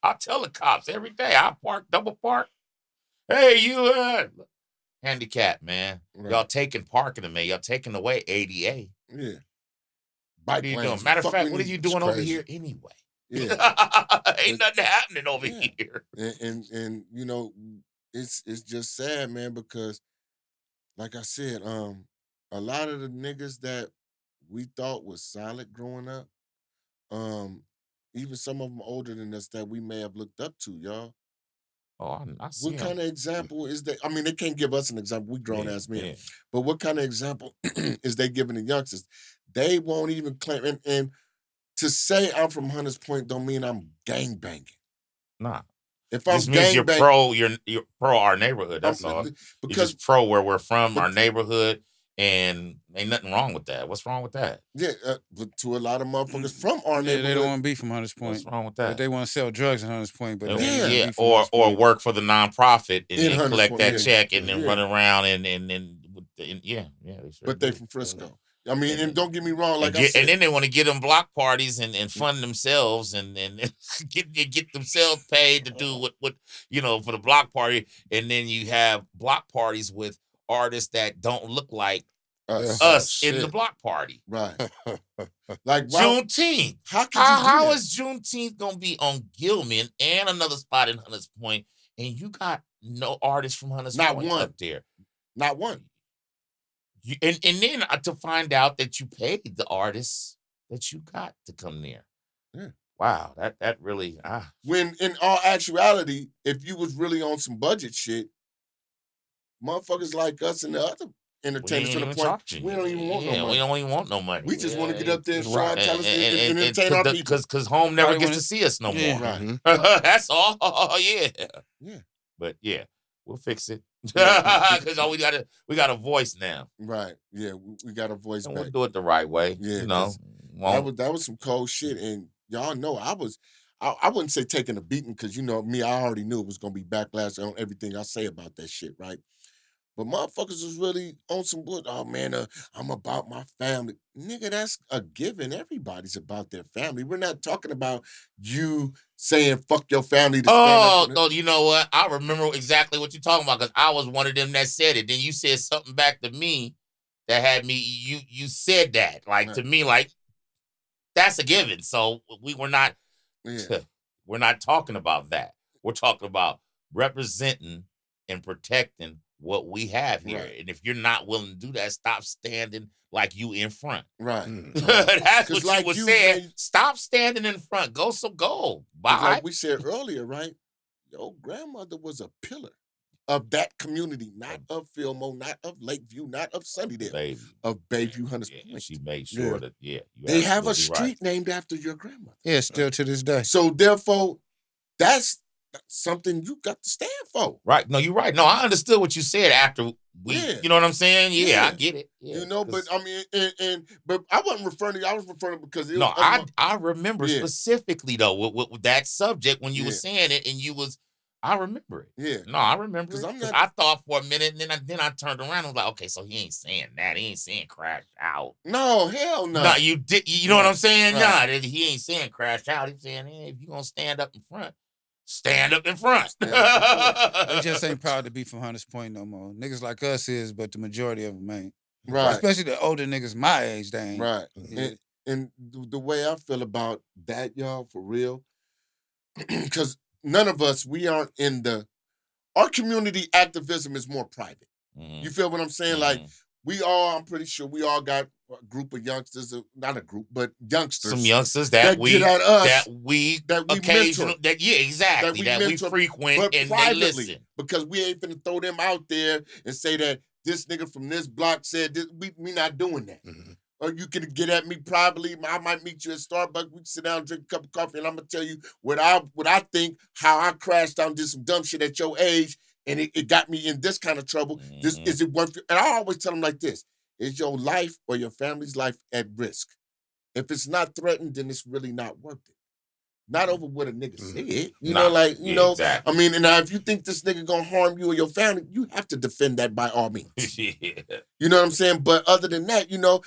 D: I tell the cops every day. I double park. Hey, you handicap, man. Right. Y'all taking parking to me. Y'all taking away ADA.
A: Yeah.
D: What are you doing? Matter of fact, what are you doing over here anyway?
A: Yeah.
D: Ain't nothing happening over here.
A: And it's just sad, man, because like I said, a lot of the niggas that we thought was solid growing up, even some of them older than us that we may have looked up to, y'all.
D: Oh, I see.
A: What kind of example is that? I mean, they can't give us an example. We grown ass men. Yeah. But what kind of example is they giving the youngsters? They won't even claim. And to say I'm from Hunters Point don't mean I'm gang banging.
D: Nah.
A: If I'm
D: this means you're pro our neighborhood. That's all. Because you're just pro where we're from, our neighborhood. And ain't nothing wrong with that. What's wrong with that?
A: Yeah, but to a lot of motherfuckers from our neighborhood,
B: they don't want to be from Hunters Point.
D: What's wrong with that?
B: But they want to sell drugs in Hunters Point, but
D: or work for the nonprofit and then collect that check and then run around and
A: but they from Frisco. I mean, and don't get me wrong, like I said,
D: and then they want to get them block parties and fund themselves and get themselves paid to do what for the block party, and then you have block parties with artists that don't look like us in the block party.
A: Right. Like
D: Juneteenth.
A: How
D: is Juneteenth gonna be on Gilman and another spot in Hunters Point, and you got no artists from Hunters Point up there?
A: Not one.
D: And then to find out that you paid the artists that you got to come there.
A: Yeah.
D: Wow, that really
A: When in all actuality, if you was really on some budget shit, motherfuckers like us and the other entertainers to the point we don't even want no money.
D: We don't even want no money.
A: We just want to get up there and show our talents and entertain our people.
D: Because home never gets to see us no more.
A: Right.
D: That's all. Yeah. But we'll fix it. Because we got a voice now.
A: Right. Yeah, we got a voice back.
D: We'll do it the right way.
A: Yeah. That was some cold shit. And y'all know I wouldn't say taking a beating because me, I already knew it was gonna be backlash on everything I say about that shit, right? But motherfuckers was really on some wood. Oh man, I'm about my family. Nigga, that's a given. Everybody's about their family. We're not talking about you saying fuck your family to stand up.
D: No, you know what? I remember exactly what you're talking about because I was one of them that said it. Then you said something back to me that had me. You said that like to me like that's a given. So we're not talking about that. We're talking about representing and protecting what we have here. Right. And if you're not willing to do that, stop standing like you in front.
A: Right.
D: That's what like you were saying. Stop standing in front. Go. Bye.
A: Like we said earlier, right? Your grandmother was a pillar of that community, not of Fillmore, not of Lakeview, not of Sunnydale, of Bayview, Hunters Point.
D: She made sure that,
A: they have a street named after your grandmother.
B: Yeah, still to this day.
A: So therefore, that's something you got to stand for.
D: Right. No, you're right. No, I understood what you said after we, you know what I'm saying? Yeah, I get it. Yeah,
A: you know, but I mean, but I wasn't referring to you. I was referring to because
D: I remember specifically though with that subject when you were saying it and you was, I remember it.
A: Yeah.
D: No, I remember it. Because I thought for a minute and then I turned around and was like, okay, so he ain't saying that. He ain't saying crash out.
A: No, hell no.
D: No, you did. You know what I'm saying? Right. Nah, he ain't saying crash out. He's saying, hey, if you gonna stand up in front, stand up in front.
B: They just ain't proud to be from Hunters Point no more. Niggas like us is, but the majority of them ain't.
A: Right.
B: Especially the older niggas my age, they ain't.
A: Right. Yeah. And the way I feel about that, y'all, for real, because none of us, we aren't in our community activism is more private. Mm-hmm. You feel what I'm saying? Mm-hmm. Like I'm pretty sure we all got a group of youngsters, not a group, but youngsters.
D: Some youngsters that we
A: get at us,
D: that we
A: mentor.
D: Exactly. That we frequent and they listen.
A: Because we ain't finna throw them out there and say that this nigga from this block said this. We not doing that. Mm-hmm. Or you can get at me privately. I might meet you at Starbucks. We can sit down and drink a cup of coffee, and I'm gonna tell you what I think, how I crashed out and did some dumb shit at your age, and it got me in this kind of trouble. Mm-hmm. This is it worth it? And I always tell them like this: is your life or your family's life at risk? If it's not threatened, then it's really not worth it. Not over what a nigga said. You know, exactly. I mean, and now if you think this nigga gonna harm you or your family, you have to defend that by all means. You know what I'm saying? But other than that, you know,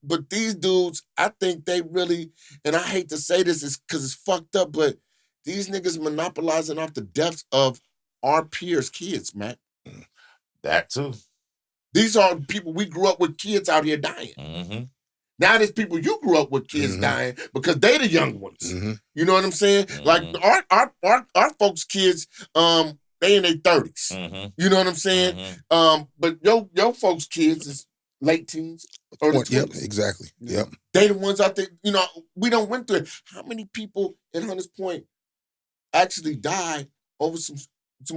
A: but these dudes, I think they really, and I hate to say this is because it's fucked up, but these niggas monopolizing off the deaths of our peers' kids, man.
D: That too.
A: These are people we grew up with, kids out here dying. Mm-hmm. Now there's people you grew up with, kids dying because they the young ones. Mm-hmm. You know what I'm saying? Mm-hmm. Like our folks' kids, they in their 30s. Mm-hmm. You know what I'm saying? Mm-hmm. But your folks' kids is late teens, early 20s.
E: Yep, exactly. Yep.
A: They the ones out there, you know, we don't went through it. How many people in Hunters Point actually died over some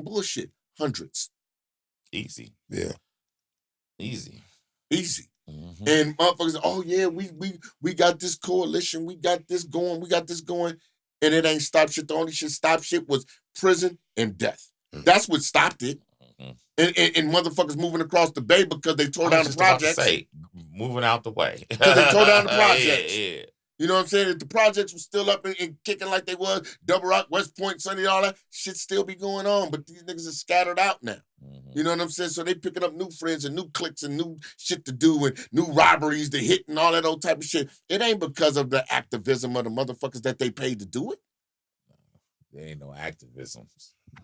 A: bullshit? Hundreds.
D: Easy.
E: Yeah.
A: Easy. Mm-hmm. And motherfuckers, oh yeah, we got this coalition, we got this going, and it ain't stopped shit. The only shit stopped shit was prison and death. Mm-hmm. That's what stopped it. Mm-hmm. And motherfuckers moving across the bay because they tore down the projects.
D: Moving out the way.
A: Because they tore down the projects.
D: Yeah.
A: You know what I'm saying? If the projects were still up and kicking like they was, Double Rock, West Point, Sunny, all that, shit still be going on. But these niggas are scattered out now. Mm-hmm. You know what I'm saying? So they picking up new friends and new cliques and new shit to do and new robberies to hit and all that old type of shit. It ain't because of the activism of the motherfuckers that they paid to do it.
D: There ain't no activism.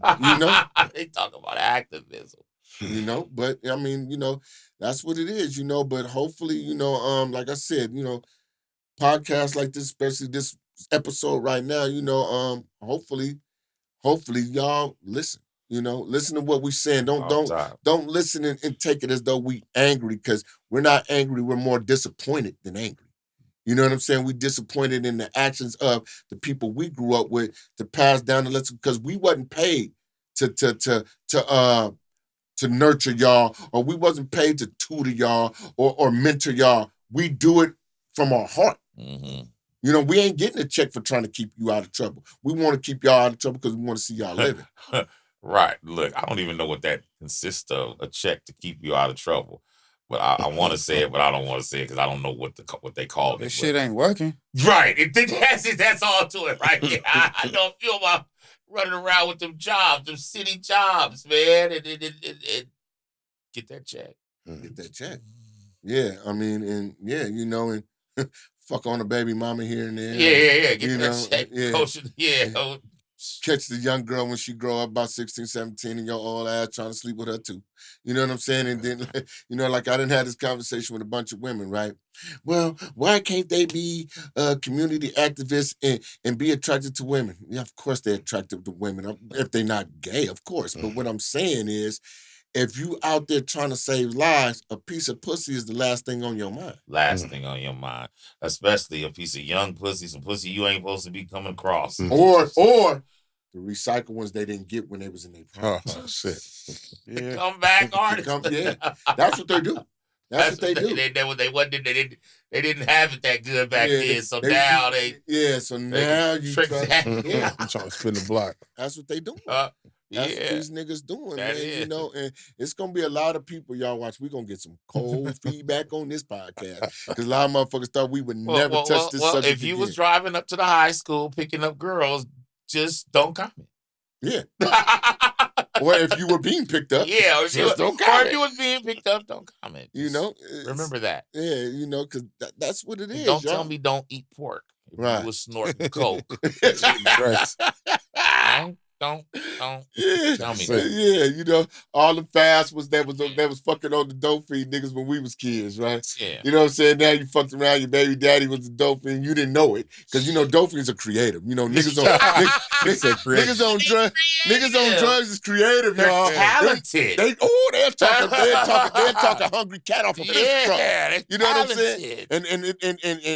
A: You know?
D: They talk about activism.
A: You know? But, I mean, you know, that's what it is, you know? But hopefully, you know, like I said, you know, podcasts like this, especially this episode right now, you know, hopefully y'all listen. You know, listen to what we're saying. Don't listen and take it as though we angry, because we're not angry. We're more disappointed than angry. You know what I'm saying? We disappointed in the actions of the people we grew up with to pass down the lesson, because we wasn't paid to nurture y'all, or we wasn't paid to tutor y'all or mentor y'all. We do it from our heart. Mm-hmm. You know, we ain't getting a check for trying to keep you out of trouble. We want to keep y'all out of trouble because we want to see y'all living.
D: Right. Look, I don't even know what that consists of, a check to keep you out of trouble. But I want to say it, but I don't want to say it because I don't know what they call it.
B: This shit ain't working.
D: Right. That's all to it, right? I don't feel about running around with them jobs, them city jobs, man. And get that check.
A: Get that check. Yeah. I mean, and yeah, you know, and fuck on a baby mama here and there.
D: Yeah. Get that check. Yeah.
A: catch the young girl when she grow up about 16, 17, and your old ass trying to sleep with her too. You know what I'm saying? And then, like I didn't have this conversation with a bunch of women, right? Well, why can't they be community activists and be attracted to women? Yeah, of course they're attracted to women. If they're not gay, of course. But what I'm saying is, if you out there trying to save lives, a piece of pussy is the last thing on your mind.
D: Last thing on your mind. Especially a piece of young pussy, some pussy you ain't supposed to be coming across.
A: Or the recycle ones they didn't get when they was in their prime.
E: Oh, shit.
D: Yeah. Come back artists.
A: That's what they do. That's what they do.
D: They didn't have it that good back then. So now they.
A: Yeah, so now you
E: trying to spin the block.
A: That's what they doing. That's what these niggas doing, man.
D: Is.
A: And it's gonna be a lot of people, y'all watch. We're gonna get some cold feedback on this podcast. Because a lot of motherfuckers thought we would never touch this subject.
D: If you was driving up to the high school picking up girls, just don't comment.
A: Yeah. Or if you were being picked up,
D: just don't comment. Or if you was being picked up, don't comment. Remember that.
A: Yeah, because that's what it is.
D: Don't tell me don't eat pork. If you was snorting coke. Don't tell me that.
A: Yeah, all the fast that was fucking on the dope fiend niggas when we was kids, right?
D: Yeah.
A: You know what I'm saying? Now you fucked around, your baby daddy was a dope fiend, you didn't know it. Because dope fiends are creative. Niggas on drugs is creative, y'all.
D: Talented.
A: They're talking hungry cat off a fish truck. You know what I'm saying? And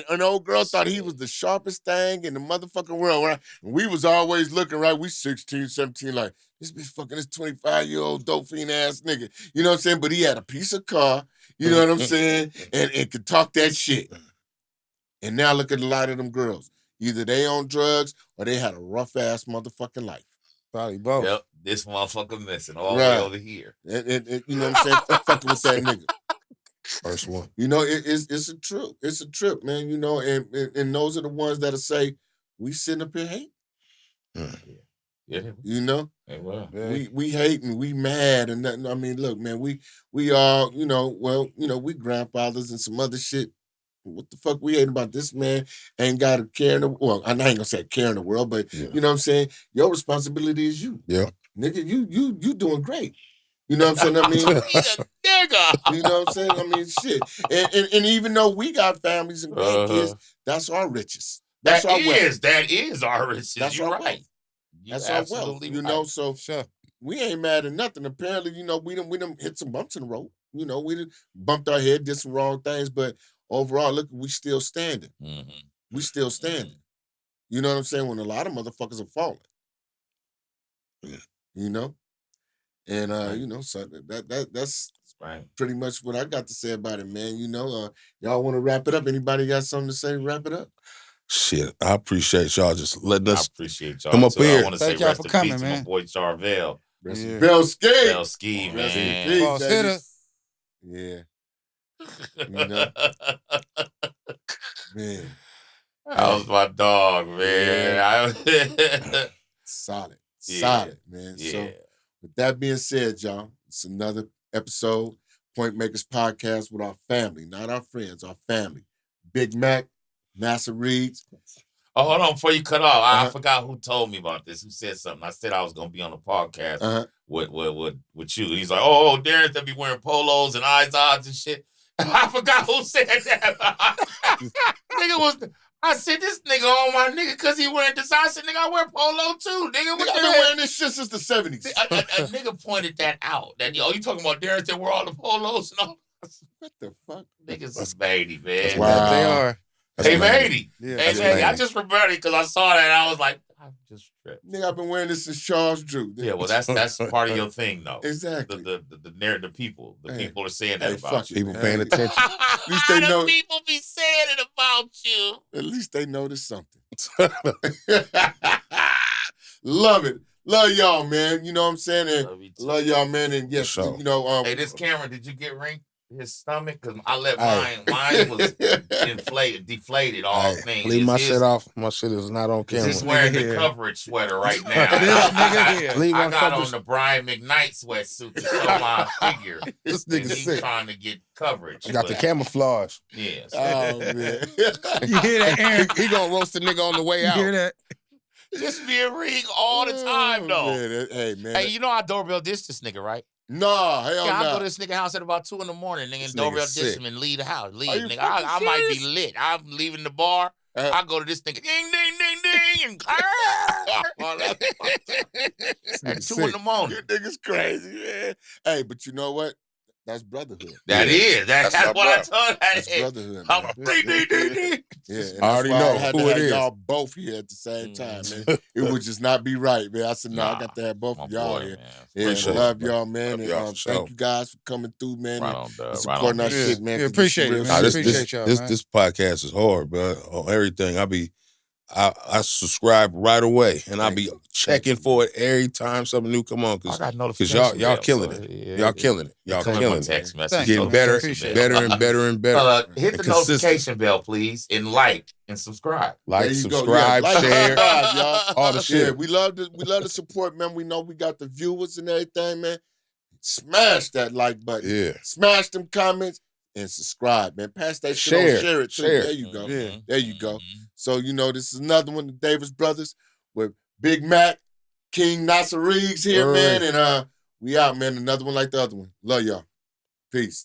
A: an old girl thought he was the sharpest thing in the motherfucking world, right? And we was always looking, right? We 16, 17, like, this bitch fucking this 25-year-old dope fiend ass nigga. You know what I'm saying? But he had a piece of car, you know what I'm saying? And could talk that shit. And now look at a lot of them girls. Either they on drugs or they had a rough ass motherfucking life.
E: Probably both.
D: Yep, this motherfucker missing all the way over here.
A: And you know what I'm saying? Fucking with that nigga.
E: First one.
A: It's a trip. It's a trip, man. And those are the ones that'll say, we sitting up here hating.
D: Yeah.
A: Hey, well. We hate and we mad and nothing. I mean, look, man, we all, we grandfathers and some other shit. What the fuck we hating about? This man ain't got a care in the world. I ain't gonna say care in the world, but you know what I'm saying? Your responsibility is you.
E: Yeah.
A: Nigga, you doing great. You know what I'm saying? I mean,
D: he's a nigga.
A: You know what I'm saying? I mean, shit. And even though we got families and grandkids, that's our riches. That
D: is our riches.
A: That's
D: You're
A: our
D: right.
A: wealth. That's our wealth.
D: Right.
A: So sure. We ain't mad at nothing. Apparently, we done hit some bumps in the road. We done bumped our head, did some wrong things, but overall, look, we still standing.
D: Mm-hmm.
A: We still standing. You know what I'm saying? When a lot of motherfuckers are falling.
E: Yeah.
A: And so that's
D: right.
A: Pretty much what I got to say about it, man. Y'all want to wrap it up? Anybody got something to say? Wrap it up.
E: Shit, I appreciate y'all just letting us.
D: I appreciate y'all.
E: Come up here.
D: I want to say rest in peace to my boy Charvel.
A: Bell Ski.
D: Bell Ski, man.
A: Boss hitter. Yeah. Man.
D: That was my dog, man.
A: Yeah. Solid, man.
D: Yeah.
A: So with that being said, y'all, it's another episode, Point Makers Podcast with our family, not our friends, our family. Big Mack, Master Reegz.
D: Oh, hold on, before you cut off, I forgot who told me about this, who said something. I said I was going to be on the podcast with you. He's like, Darren, they'll be wearing polos and eyes odds and shit. I forgot who said that. I said, this nigga on my nigga because he wearing design. I said, nigga, I wear polo too. Nigga,
A: I've been wearing this shit since the 70s.
D: A nigga pointed that out. That, you talking about Darren that wear all the polos and all.
A: What the fuck?
D: Niggas is baity, man.
E: Wow. They are.
D: Hey, baity.
E: Yeah,
D: hey, I just remembered it because I saw that and I was like, I just tripped.
A: Nigga, I've been wearing this since Charles Drew.
D: Yeah, well, that's part of your thing, though.
A: Exactly.
D: The people. The people are saying that about you.
E: People paying attention.
A: At least they know.
D: The people be saying it about you.
A: At least they noticed something. Love it. Love y'all, man. You know what I'm saying? And love y'all, man. And yes,
D: hey, this camera, did you get ring? His stomach, because I let mine was deflated all things.
E: Leave my shit off. My shit is not on camera.
D: He's wearing the coverage sweater right now.
E: This nigga here.
D: I got on the Brian McKnight sweatsuit to show my figure.
E: This nigga sick.
D: Trying to get coverage.
E: I got the camouflage.
D: Yes.
A: Oh, man.
B: You hear that, Aaron?
E: He gonna roast the nigga on the way out.
B: You hear that?
D: Just me and Reegz all the time, though.
A: Man.
D: Hey, you know I doorbell dish this nigga, right?
A: No, hell no.
D: I go to this nigga house at about 2 a.m, nigga, and doorbell dish him and leave the house. Leave, nigga. I might be lit. I'm leaving the bar. I go to this nigga, ding, ding, ding, ding, and at 2 a.m.
A: You niggas crazy, man. Hey, but you know what? That's brotherhood.
D: That's what I told that.
A: That's brotherhood.
D: I'm ding.
A: Yeah,
E: I already know who it is.
A: Y'all both here at the same time, man. It would just not be right, man. I said, no, I got to have both of y'all here. Yeah, love y'all, man. And, thank you guys for coming through, man. And supporting our shit, man.
B: Appreciate it, man. Appreciate y'all, man.
E: This podcast is hard, bro. On everything, I subscribe right away, and I'll be checking for it every time something new come on. Cause y'all killing it. Y'all killing it. Y'all killing it.
D: Text message.
E: Getting better and better.
D: Hit the notification bell, please, and like and subscribe.
E: Like, subscribe, share,
A: y'all.
E: All the shit.
A: Yeah, we love the support, man. We know we got the viewers and everything, man. Smash that like button.
E: Yeah.
A: Smash them comments. And subscribe, man. Pass that shit on. Share it too. There you go.
E: Yeah.
A: There you go. So, this is another one, the Davis Brothers, with Big Mack, King Nasser Reegz here, man. And we out, man. Another one like the other one. Love y'all. Peace.